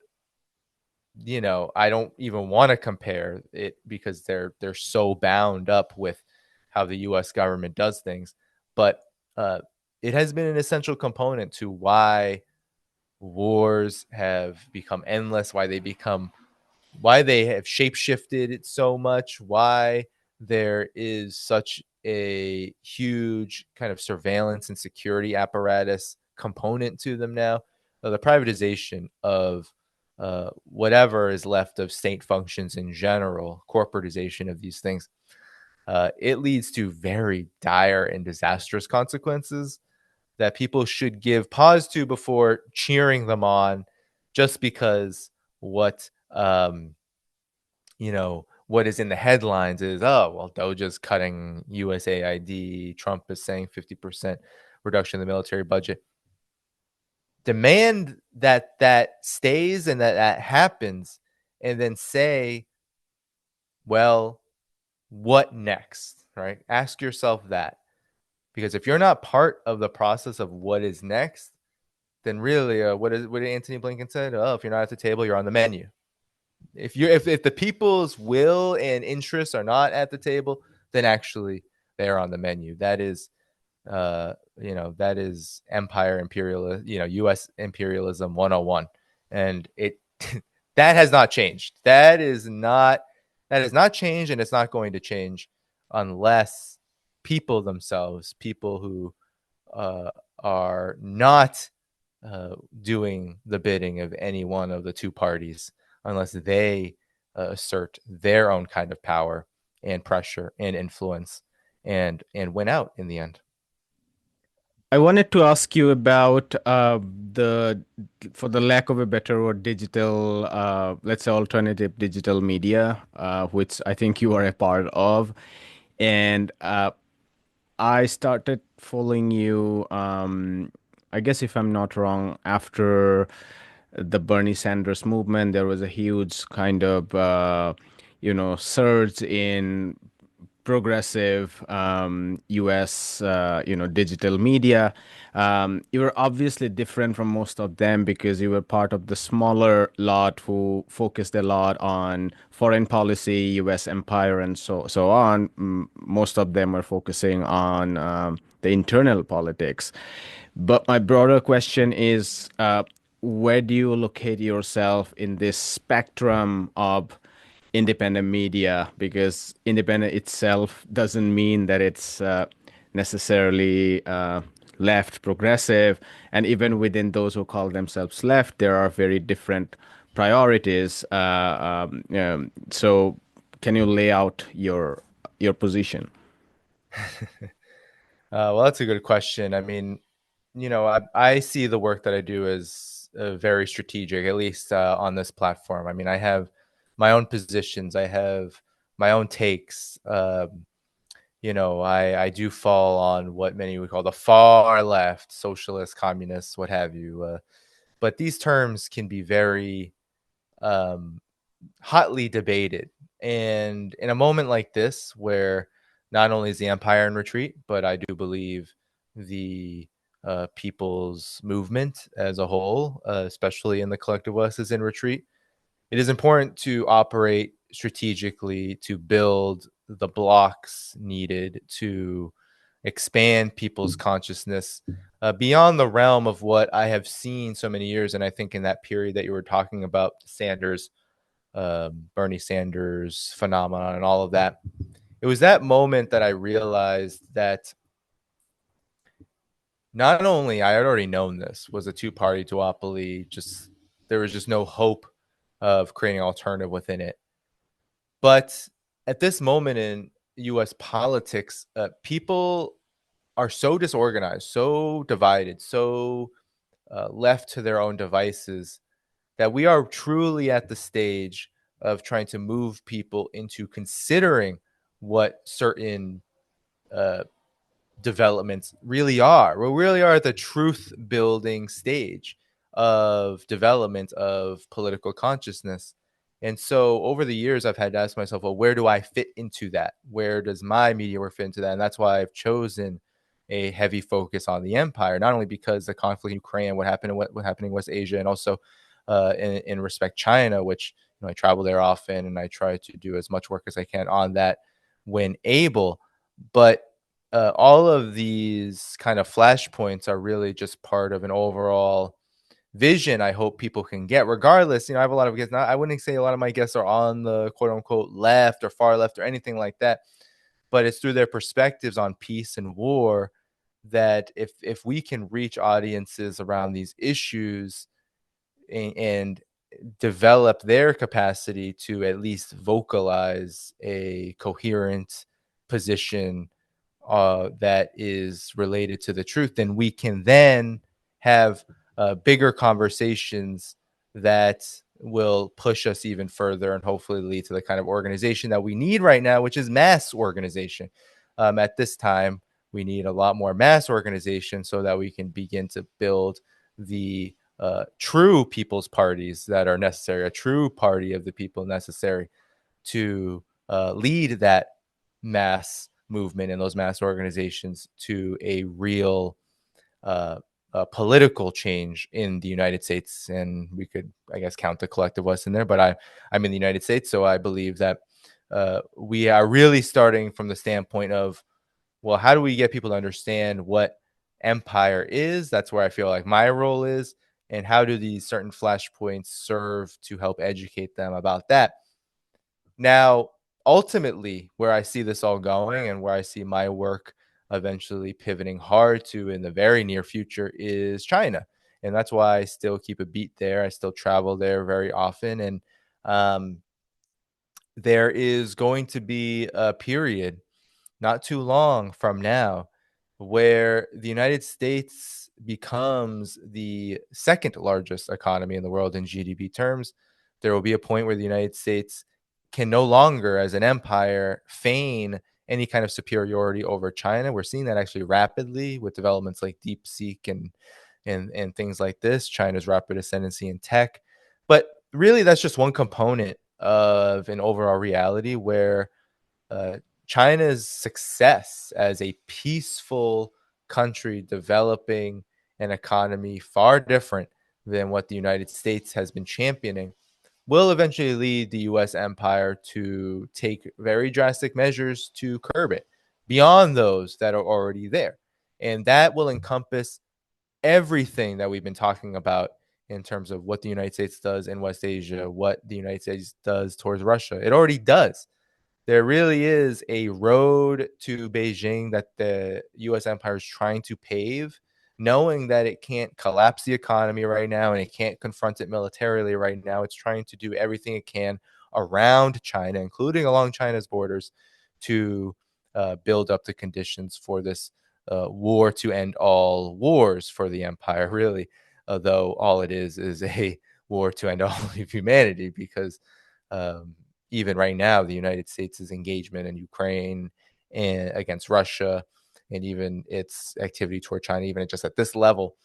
I don't even want to compare it, because they're so bound up with how the US government does things. But uh, it has been an essential component to why wars have become endless, why they have shapeshifted it so much, why there is such a huge kind of surveillance and security apparatus component to them now. The privatization of whatever is left of state functions in general, corporatization of these things, it leads to very dire and disastrous consequences that people should give pause to before cheering them on, just because what um, what is in the headlines is, oh, well, Doja's cutting USAID. Trump is saying 50% reduction in the military budget. Demand that stays and that happens, and then say, well, what next, right? Ask yourself that. Because if you're not part of the process of what is next, then really, what did Anthony Blinken say? Oh, if you're not at the table, you're on the menu. If the people's will and interests are not at the table, then actually they are on the menu. That is, that is empire imperialism, U.S. imperialism 101, and it that has not changed. That has not changed, and it's not going to change unless people themselves, people who are not doing the bidding of any one of the two parties, unless they assert their own kind of power and pressure and influence and win out in the end. I wanted to ask you about the, for the lack of a better word, digital, let's say alternative digital media, which I think you are a part of. And I started following you, I guess if I'm not wrong, after the Bernie Sanders movement, there was a huge kind of, surge in progressive US digital media. You were obviously different from most of them because you were part of the smaller lot who focused a lot on foreign policy, US empire, and so on. Most of them were focusing on the internal politics. But my broader question is, where do you locate yourself in this spectrum of independent media? Because independent itself doesn't mean that it's necessarily left progressive. And even within those who call themselves left, there are very different priorities. So can you lay out your position? Well, that's a good question. I mean, I see the work that I do as very strategic, at least on this platform. I mean, I have my own positions, I have my own takes. I do fall on what many would call the far left, socialists, communists, what have you. But these terms can be very um, hotly debated. And in a moment like this, where not only is the empire in retreat, but I do believe the people's movement as a whole, especially in the collective West, is in retreat, it is important to operate strategically to build the blocks needed to expand people's consciousness beyond the realm of what I have seen so many years. And I think in that period that you were talking about, Sanders, Bernie Sanders phenomenon, and all of that, it was that moment that I realized that not only I had already known this was a two-party duopoly, just there was just no hope of creating an alternative within it. But at this moment in U.S. politics, people are so disorganized, so divided, so left to their own devices that we are truly at the stage of trying to move people into considering what certain uh, developments really are. We really are at the truth building stage of development of political consciousness. And so over the years, I've had to ask myself, well, where do I fit into that? Where does my media work fit into that? And that's why I've chosen a heavy focus on the empire, not only because the conflict in Ukraine, what happened, and what happened in West Asia, and also in respect China, which I travel there often, and I try to do as much work as I can on that when able. But all of these kind of flashpoints are really just part of an overall vision I hope people can get. Regardless, I have a lot of guests. Now, I wouldn't say a lot of my guests are on the quote unquote left or far left or anything like that, but it's through their perspectives on peace and war that if we can reach audiences around these issues and develop their capacity to at least vocalize a coherent position that is related to the truth, then we can then have bigger conversations that will push us even further and hopefully lead to the kind of organization that we need right now, which is mass organization. At this time, we need a lot more mass organization so that we can begin to build the true people's parties that are necessary, a true party of the people necessary to lead that mass movement and those mass organizations to a real uh, political change in the United States. And we could, I guess, count the collective West in there, but I'm in the United States. So I believe that we are really starting from the standpoint of, well, how do we get people to understand what empire is? That's where I feel like my role is. And how do these certain flashpoints serve to help educate them about that? Now, ultimately, where I see this all going and where I see my work eventually pivoting hard to in the very near future is China. And that's why I still keep a beat there. I still travel there very often. And um, there is going to be a period not too long from now where the United States becomes the second largest economy in the world in GDP terms. There will be a point where the United States can no longer, as an empire, feign any kind of superiority over China. We're seeing that actually rapidly with developments like DeepSeek and things like this, China's rapid ascendancy in tech. But really, that's just one component of an overall reality where uh, China's success as a peaceful country developing an economy far different than what the United States has been championing will eventually lead the US empire to take very drastic measures to curb it beyond those that are already there. And that will encompass everything that we've been talking about in terms of what the United States does in West Asia, what the United States does towards Russia. It already does. There really is a road to Beijing that the US empire is trying to pave, knowing that it can't collapse the economy right now and it can't confront it militarily right now. It's trying to do everything it can around China, including along China's borders, to build up the conditions for this war to end all wars for the empire, really. Although all it is a war to end all of humanity, because um, even right now, the United States' engagement in Ukraine and against Russia, and even its activity toward China, even just at this level,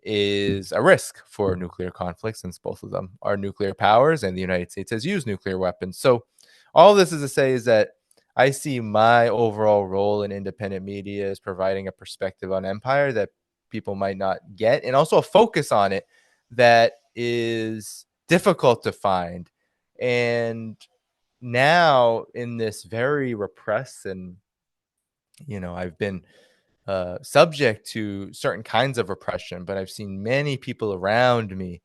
is a risk for nuclear conflict, since both of them are nuclear powers and the United States has used nuclear weapons. So, all this is to say is that I see my overall role in independent media as providing a perspective on empire that people might not get, and also a focus on it that is difficult to find. And now, in this very repressed and, I've been subject to certain kinds of repression, but I've seen many people around me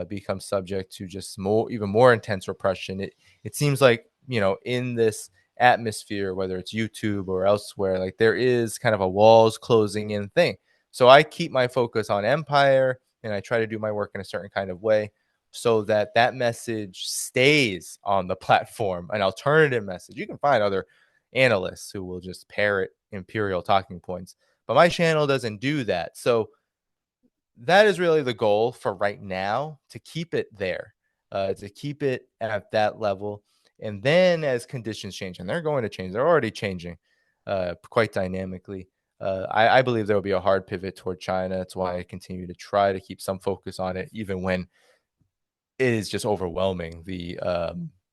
become subject to just even more intense repression. It seems like, in this atmosphere, whether it's YouTube or elsewhere, like there is kind of a walls closing in thing. So I keep my focus on empire and I try to do my work in a certain kind of way so that that message stays on the platform, an alternative message. You can find other analysts who will just parrot imperial talking points, but my channel doesn't do that. So that is really the goal for right now, to keep it there, to keep it at that level. And then as conditions change, and they're going to change, they're already changing quite dynamically. I believe there will be a hard pivot toward China. That's why I continue to try to keep some focus on it, even when it is just overwhelming, the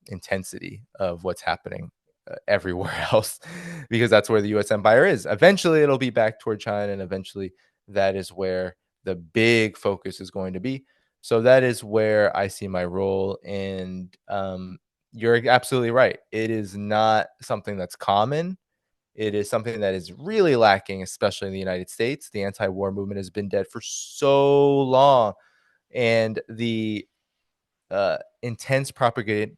intensity of what's happening everywhere else, because that's where the US empire is. Eventually, it'll be back toward China, and eventually, that is where the big focus is going to be. So, that is where I see my role. And you're absolutely right. It is not something that's common. It is something that is really lacking, especially in the United States. The anti war movement has been dead for so long. And the intense propagandizing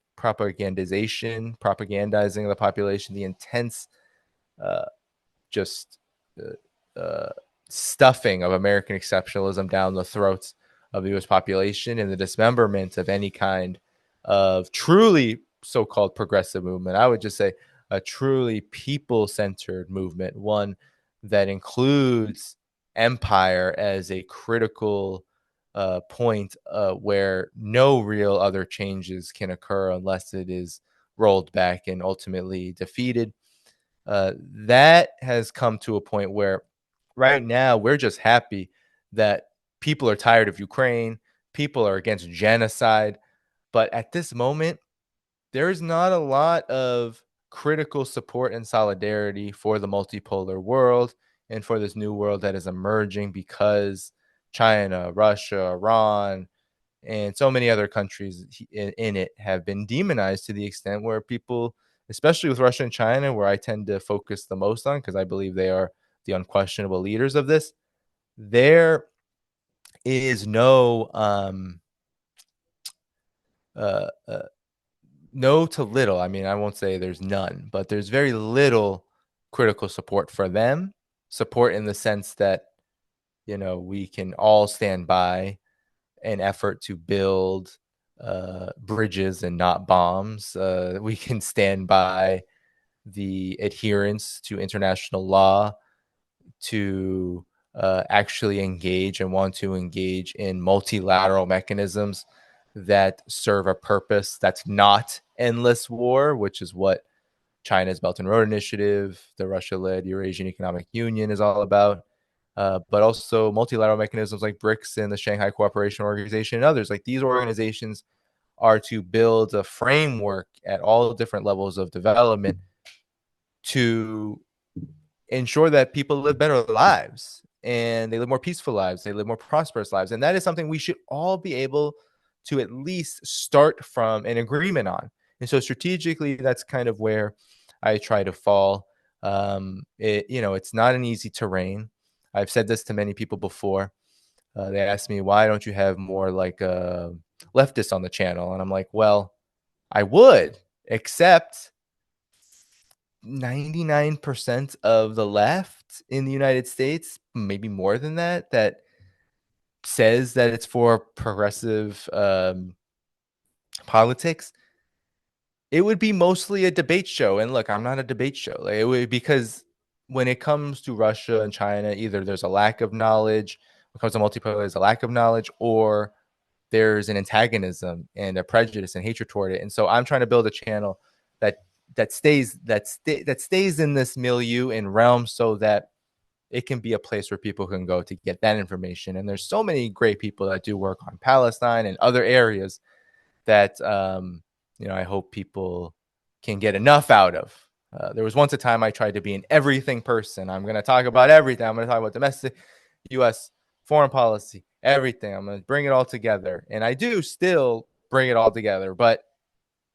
of the population, the intense uh, just uh, stuffing of American exceptionalism down the throats of the U.S. population, and the dismemberment of any kind of truly so-called progressive movement. I would just say a truly people-centered movement, one that includes empire as a critical point where no real other changes can occur unless it is rolled back and ultimately defeated. That has come to a point where right now we're just happy that people are tired of Ukraine, people are against genocide. But at this moment, there's not a lot of critical support and solidarity for the multipolar world and for this new world that is emerging because China, Russia, Iran, and so many other countries in it have been demonized to the extent where people, especially with Russia and China, where I tend to focus the most on because I believe they are the unquestionable leaders of this, there is uh, uh, no to little. I mean, I won't say there's none, but there's very little critical support for them. Support in the sense that, we can all stand by an effort to build bridges and not bombs. We can stand by the adherence to international law, to actually engage and want to engage in multilateral mechanisms that serve a purpose that's not endless war, which is what China's Belt and Road Initiative, the Russia-led Eurasian Economic Union is all about. But also multilateral mechanisms like BRICS and the Shanghai Cooperation Organization and others. Like, these organizations are to build a framework at all different levels of development to ensure that people live better lives and they live more peaceful lives, they live more prosperous lives. And that is something we should all be able to at least start from an agreement on. And so strategically, that's kind of where I try to fall. It's not an easy terrain. I've said this to many people before. They ask me, why don't you have more like leftists on the channel? And I'm like, well, I would, except 99% of the left in the United States, maybe more than that, that says that it's for progressive politics, it would be mostly a debate show. And look, I'm not a debate show. Like, it would, because when it comes to Russia and China, either there's a lack of knowledge, when it comes to multipolar, there's a lack of knowledge, or there's an antagonism and a prejudice and hatred toward it. And so I'm trying to build a channel that stays in this milieu and realm so that it can be a place where people can go to get that information. And there's so many great people that do work on Palestine and other areas that I hope people can get enough out of. There was once a time I tried to be an everything person. I'm going to talk about everything. I'm going to talk about domestic, U.S. foreign policy, everything. I'm going to bring it all together. And I do still bring it all together, but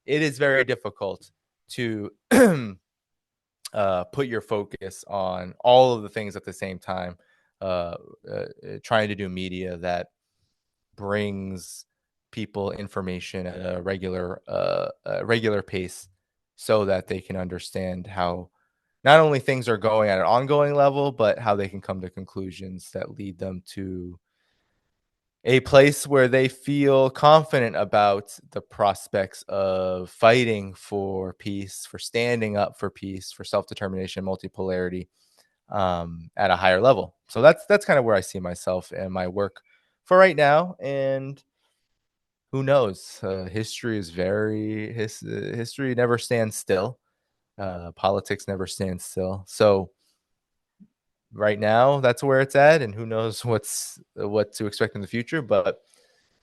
it is very difficult to put your focus on all of the things at the same time, trying to do media that brings people information at a regular pace so that they can understand how not only things are going at an ongoing level, but how they can come to conclusions that lead them to a place where they feel confident about the prospects of fighting for peace, for standing up for peace, for self-determination, multipolarity, at a higher level. So that's kind of where I see myself and my work for right now. And who knows? History never stands still. Politics never stands still. So right now, that's where it's at, and who knows what to expect in the future. But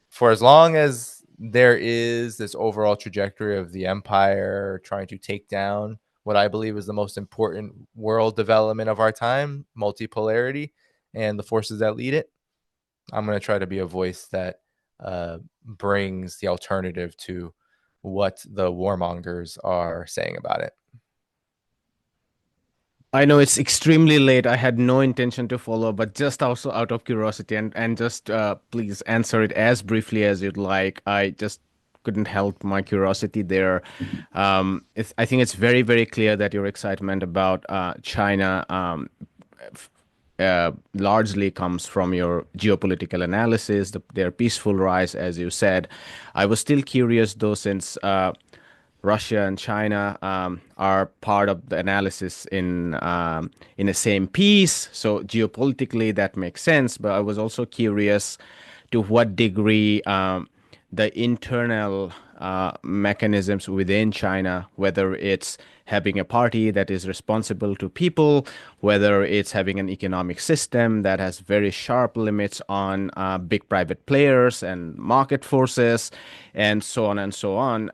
for as long as there is this overall trajectory of the empire trying to take down what I believe is the most important world development of our time, multipolarity, and the forces that lead it, I'm going to try to be a voice that brings the alternative to what the warmongers are saying about it. I know it's extremely late. I had no intention to follow, but just also out of curiosity, and just please answer it as briefly as you'd like. I just couldn't help my curiosity there. I think it's very, very clear that your excitement about China largely comes from your geopolitical analysis, their peaceful rise, as you said. I was still curious, though, since Russia and China are part of the analysis in the same piece. So geopolitically, that makes sense. But I was also curious to what degree the internal mechanisms within China, whether it's having a party that is responsible to people, whether it's having an economic system that has very sharp limits on big private players and market forces, and so on,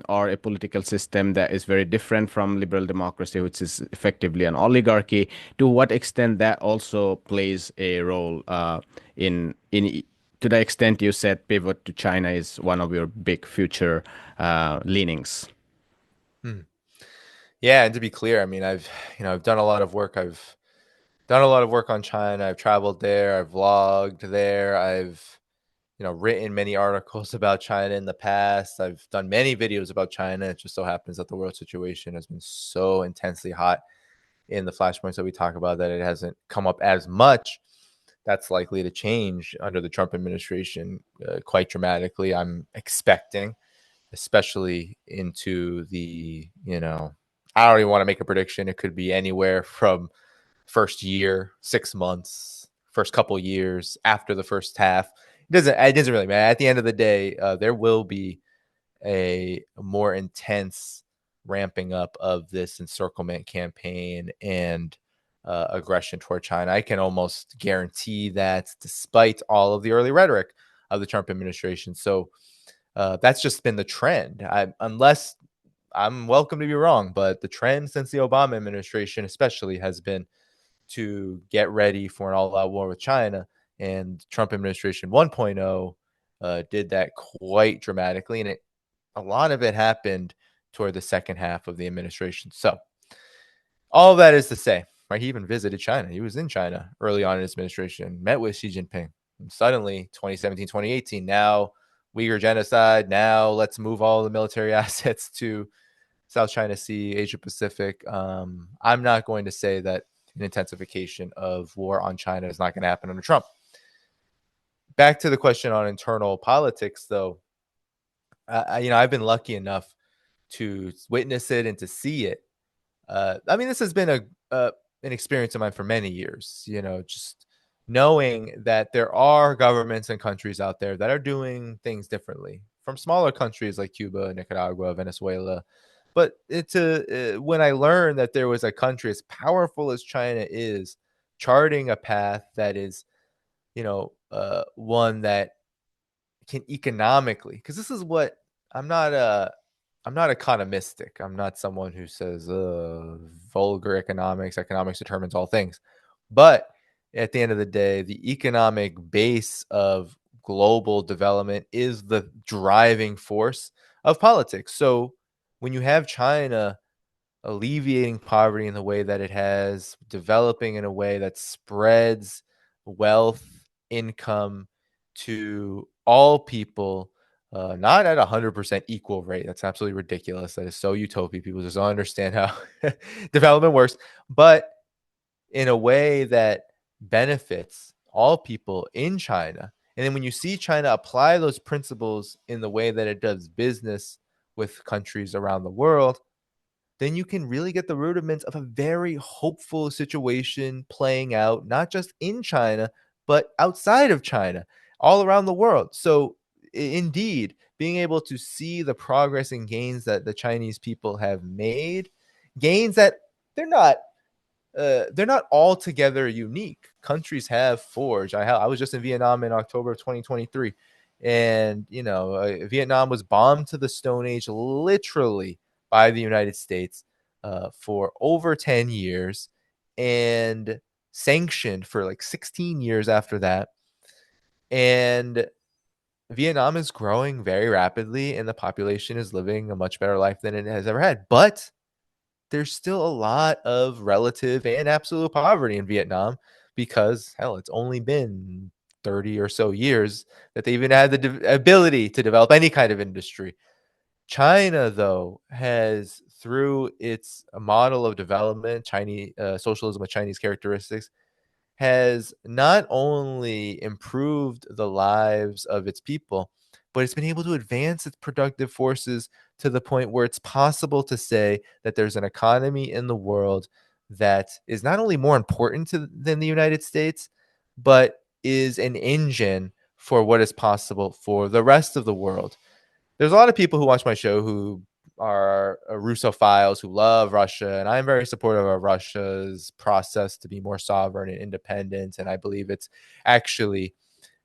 or a political system that is very different from liberal democracy, which is effectively an oligarchy, to what extent that also plays a role in to the extent you said pivot to China is one of your big future leanings. Hmm. Yeah, and to be clear, I mean, I've done a lot of work. I've done a lot of work on China. I've traveled there. I've vlogged there. I've written many articles about China in the past. I've done many videos about China. It just so happens that the world situation has been so intensely hot in the flashpoints that we talk about that it hasn't come up as much. That's likely to change under the Trump administration quite dramatically. I'm expecting, especially into I don't even want to make a prediction. It could be anywhere from first year, 6 months, first couple years after the first half. It doesn't really matter. At the end of the day, there will be a more intense ramping up of this encirclement campaign and aggression toward China. I can almost guarantee that, despite all of the early rhetoric of the Trump administration. So that's just been the trend. Unless I'm welcome to be wrong, but the trend since the Obama administration, especially, has been to get ready for an all-out war with China. And Trump administration 1.0 did that quite dramatically, and a lot of it happened toward the second half of the administration. So all of that is to say, right? He even visited China. He was in China early on in his administration, met with Xi Jinping. And suddenly, 2017, 2018, now Uyghur genocide. Now let's move all the military assets to South China Sea, Asia Pacific. I'm not going to say that an intensification of war on China is not going to happen under Trump. Back to the question on internal politics, though. I've been lucky enough to witness it and to see it. I mean, this has been an experience of mine for many years. Just knowing that there are governments and countries out there that are doing things differently, from smaller countries like Cuba, Nicaragua, Venezuela. But when I learned that there was a country as powerful as China is, charting a path that is, one that can economically, because this is what I'm not I'm not economistic. I'm not someone who says vulgar economics determines all things. But at the end of the day, the economic base of global development is the driving force of politics. So when you have China alleviating poverty in the way that it has, developing in a way that spreads wealth, income to all people, not at 100% equal rate. That's absolutely ridiculous. That is so utopia. People just don't understand how development works, but in a way that benefits all people in China. And then when you see China apply those principles in the way that it does business with countries around the world, then you can really get the rudiments of a very hopeful situation playing out, not just in China, but outside of China, all around the world. So, indeed, being able to see the progress and gains that the Chinese people have made, gains that they're not they're not altogether unique. Countries have forged. I was just in Vietnam in October of 2023, and Vietnam was bombed to the Stone Age, literally, by the United States for over 10 years, and sanctioned for like 16 years after that. And Vietnam is growing very rapidly, and the population is living a much better life than it has ever had. But there's still a lot of relative and absolute poverty in Vietnam because, hell, it's only been 30 or so years that they even had the ability to develop any kind of industry. China, though, has, through its model of development, Chinese socialism with Chinese characteristics, has not only improved the lives of its people, but it's been able to advance its productive forces to the point where it's possible to say that there's an economy in the world that is not only more important than the United States, but is an engine for what is possible for the rest of the world. There's a lot of people who watch my show who are Russophiles who love Russia, and I'm very supportive of Russia's process to be more sovereign and independent. And I believe it's actually,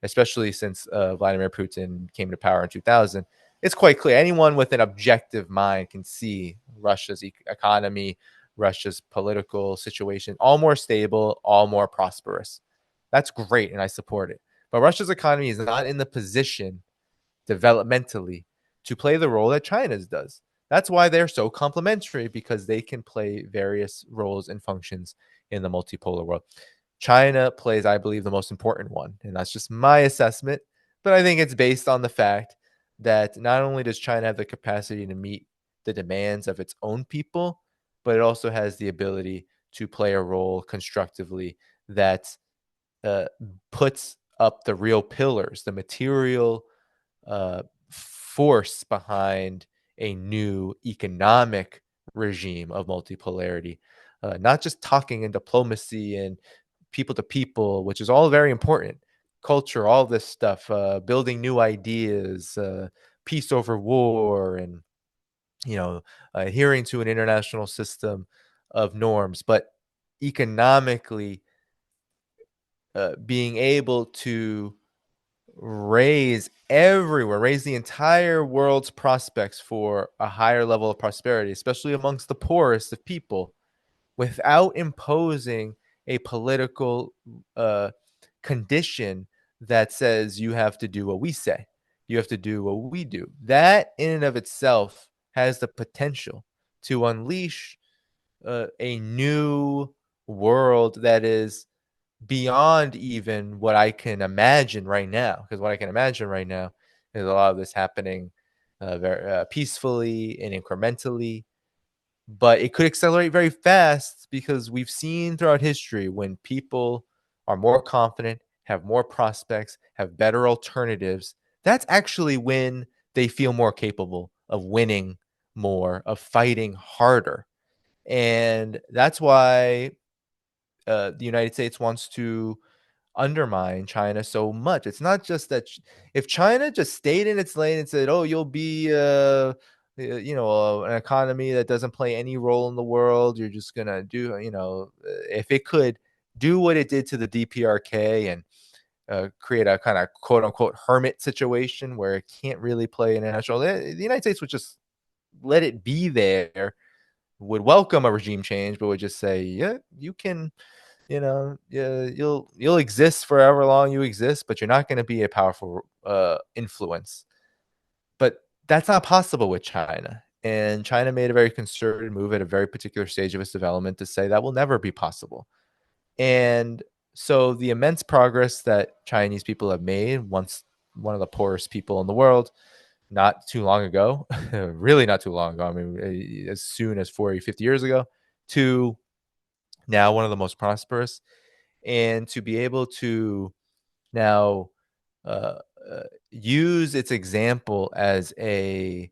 especially since Vladimir Putin came to power in 2000, it's quite clear. Anyone with an objective mind can see Russia's economy, Russia's political situation, all more stable, all more prosperous. That's great, and I support it. But Russia's economy is not in the position developmentally to play the role that China's does. That's why they're so complementary, because they can play various roles and functions in the multipolar world. China plays, I believe, the most important one, and that's just my assessment. But I think it's based on the fact that not only does China have the capacity to meet the demands of its own people, but it also has the ability to play a role constructively that uh, puts up the real pillars, the material force behind a new economic regime of multipolarity, not just talking and diplomacy and people to people, which is all very important. Culture, all this stuff, building new ideas, peace over war, and adhering to an international system of norms, but economically being able to raise the entire world's prospects for a higher level of prosperity, especially amongst the poorest of people, without imposing a political uh, condition that says you have to do what we say, you have to do what we do. That in and of itself has the potential to unleash a new world that is beyond even what I can imagine right now. Because what I can imagine right now is a lot of this happening very peacefully and incrementally, but it could accelerate very fast because we've seen throughout history when people are more confident, have more prospects, have better alternatives, that's actually when they feel more capable of winning more, of fighting harder. And that's why the United States wants to undermine China so much. It's not just that if China just stayed in its lane and said, "Oh, you'll be an economy that doesn't play any role in the world. You're just gonna do, if it could do what it did to the DPRK and create a kind of quote unquote hermit situation where it can't really play international, the United States would just let it be there, would welcome a regime change, but would just say, yeah, you can, yeah, you'll exist for however long you exist, but you're not going to be a powerful influence. But that's not possible with China. And China made a very concerted move at a very particular stage of its development to say that will never be possible. And so the immense progress that Chinese people have made, once one of the poorest people in the world, not too long ago, really not too long ago, I mean, as soon as 40, 50 years ago, to now one of the most prosperous, and to be able to now uh, use its example as a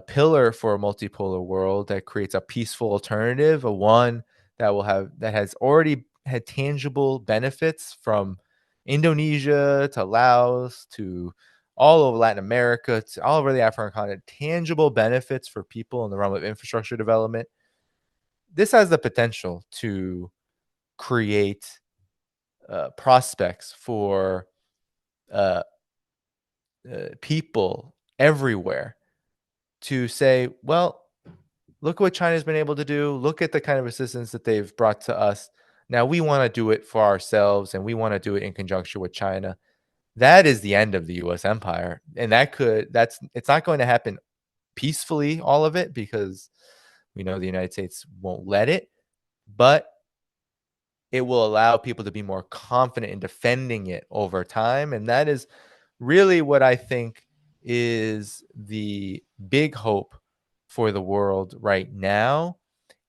pillar for a multipolar world that creates a peaceful alternative, a one that has already had tangible benefits from Indonesia to Laos to all over Latin America to all over the African continent, tangible benefits for people in the realm of infrastructure development. This has the potential to create prospects for uh, people everywhere to say, well, look what China's been able to do. Look at the kind of assistance that they've brought to us. Now we want to do it for ourselves, and we want to do it in conjunction with China. That is the end of the U.S. empire, and it's not going to happen peacefully, all of it, because we know the United States won't let it, but it will allow people to be more confident in defending it over time. And that is really what I think is the big hope for the world right now.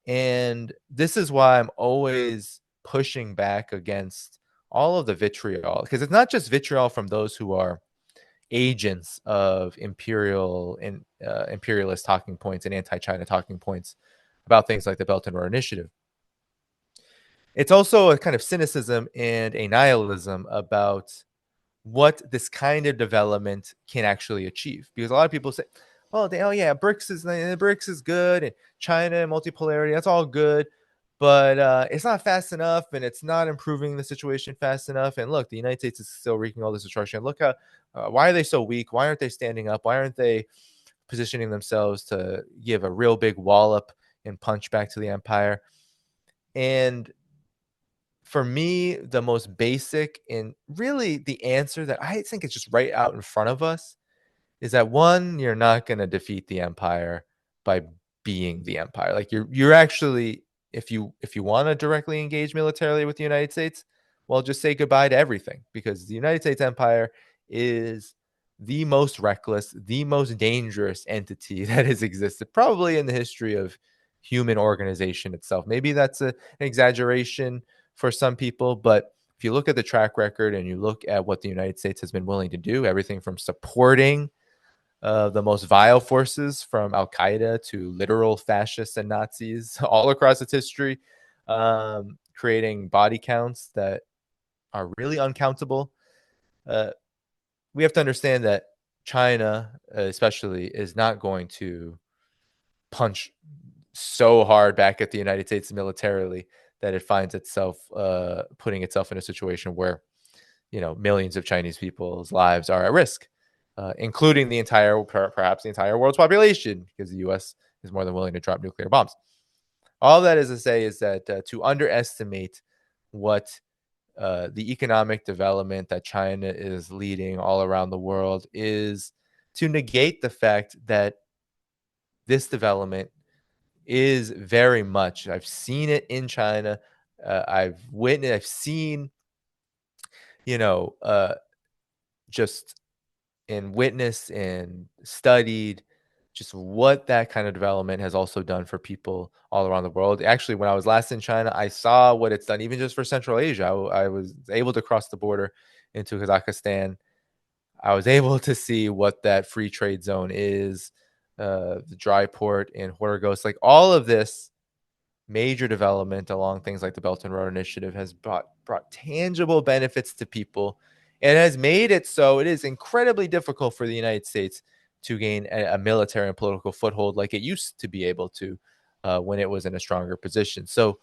And this is why I'm always pushing back against all of the vitriol, because it's not just vitriol from those who are agents of imperialist talking points and anti-China talking points about things like the Belt and Road Initiative. It's also a kind of cynicism and a nihilism about what this kind of development can actually achieve. Because a lot of people say, oh yeah, BRICS is good, and China and multipolarity, that's all good, but it's not fast enough, and it's not improving the situation fast enough. And look, the United States is still wreaking all this destruction. Look how why are they so weak? Why aren't they standing up? Why aren't they positioning themselves to give a real big wallop and punch back to the empire? And for me, the most basic and really the answer that I think is just right out in front of us is that one, you're not going to defeat the empire by being the empire. Like you're actually, if you want to directly engage militarily with the United States, well, just say goodbye to everything, because the United States empire is the most reckless, the most dangerous entity that has existed probably in the history of human organization itself. Maybe that's an exaggeration for some people, but if you look at the track record and you look at what the United States has been willing to do, everything from supporting the most vile forces from Al Qaeda to literal fascists and Nazis all across its history, creating body counts that are really uncountable. Uh, we have to understand that China, especially, is not going to punch so hard back at the United States militarily that it finds itself putting itself in a situation where millions of Chinese people's lives are at risk, including the entire, perhaps the entire world's population, because the U.S. is more than willing to drop nuclear bombs. All that is to say is that to underestimate what the economic development that China is leading all around the world is to negate the fact that this development is very much, I've seen it in China. I've seen, you know, uh, just and witnessed and studied just what that kind of development has also done for people all around the world. Actually, when I was last in China, I saw what it's done even just for Central Asia. I was able to cross the border into Kazakhstan. I was able to see what that free trade zone is, the dry port in Horgos. Like all of this major development along things like the Belt and Road Initiative has brought tangible benefits to people, and has made it so it is incredibly difficult for the United States to gain a military and political foothold like it used to be able to when it was in a stronger position. So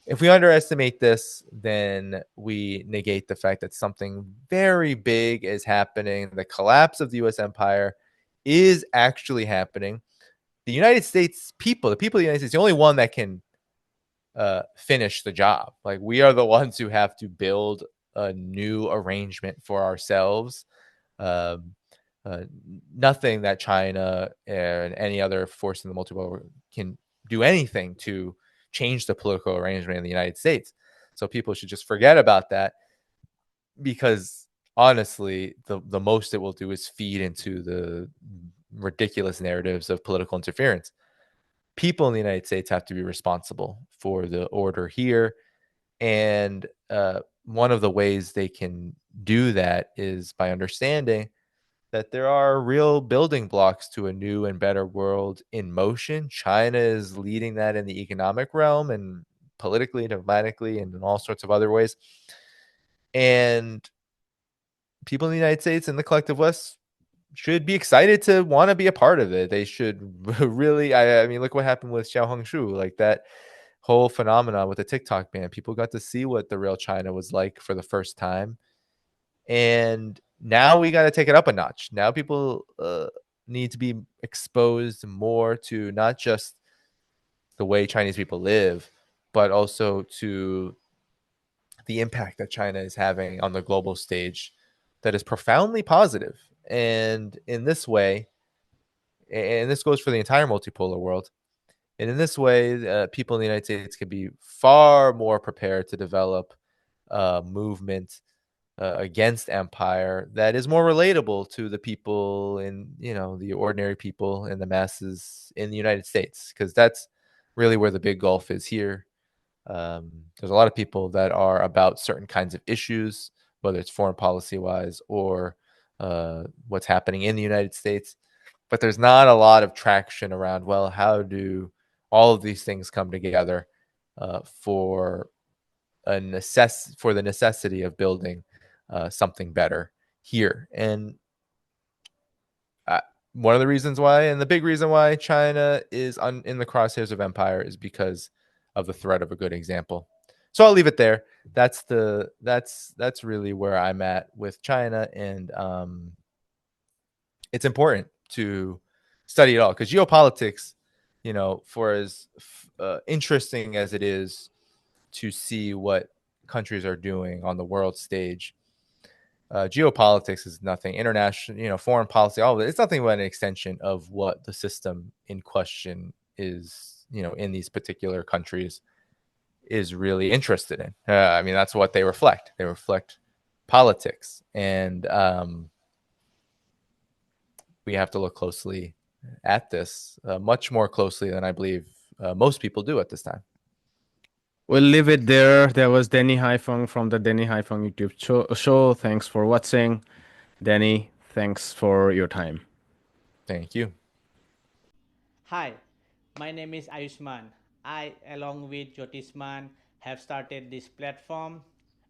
if we underestimate this, then we negate the fact that something very big is happening. The collapse of the U.S. empire is actually happening. The United States people, the people of the United States, the only one that can finish the job. Like we are the ones who have to build a new arrangement for ourselves. Um, uh, Nothing that China and any other force in the multipolar world can do anything to change the political arrangement in the United States. So people should just forget about that, because honestly, the most it will do is feed into the ridiculous narratives of political interference. People in the United States have to be responsible for the order here. And one of the ways they can do that is by understanding that there are real building blocks to a new and better world in motion. China is leading that in the economic realm and politically, diplomatically, and in all sorts of other ways. And people in the United States and the collective West should be excited to want to be a part of it. They should really, I mean, look what happened with Xiao Hongshu, like that whole phenomenon with the TikTok ban. People got to see what the real China was like for the first time. And now we got to take it up a notch. Now people need to be exposed more to not just the way Chinese people live, but also to the impact that China is having on the global stage that is profoundly positive. And in this way, and this goes for the entire multipolar world, and in this way, people in the United States can be far more prepared to develop a movement against empire that is more relatable to the people in, the ordinary people and the masses in the United States, because that's really where the big gulf is here. There's a lot of people that are about certain kinds of issues, whether it's foreign policy wise or what's happening in the United States. But there's not a lot of traction around, well, how do all of these things come together for the necessity of building something better. here. And uh, one of the reasons why, and the big reason why China is in the crosshairs of empire is because of the threat of a good example. So I'll leave it there. That's really where I'm at with China, and it's important to study it all because geopolitics, for as interesting as it is to see what countries are doing on the world stage, geopolitics is nothing. International, foreign policy, all of it, it's nothing but an extension of what the system in question is, in these particular countries is really interested in. I mean, that's what they reflect. They reflect politics, and we have to look closely at this, much more closely than I believe most people do at this time. We'll leave it there. There was Danny Haipong from the Danny Haipong YouTube show. Thanks for watching. Danny, thanks for your time. Thank you. Hi, my name is Ayushman. I, along with Jyotisman, have started this platform.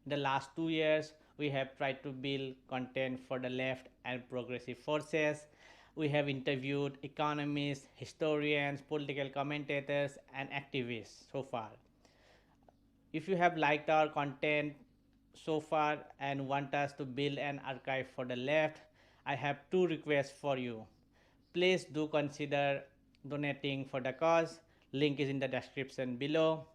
In the last 2 years, we have tried to build content for the left and progressive forces. We have interviewed economists, historians, political commentators, and activists so far. If you have liked our content so far and want us to build an archive for the left, I have two requests for you. Please do consider donating for the cause. Link is in the description below.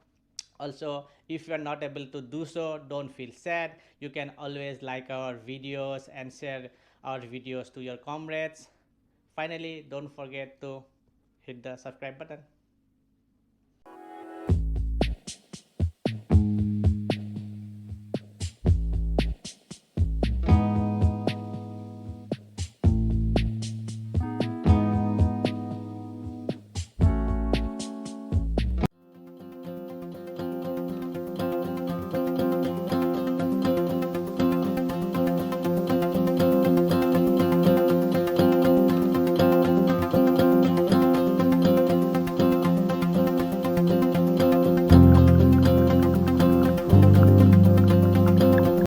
Also, if you are not able to do so, don't feel sad. You can always like our videos and share our videos to your comrades. Finally, don't forget to hit the subscribe button.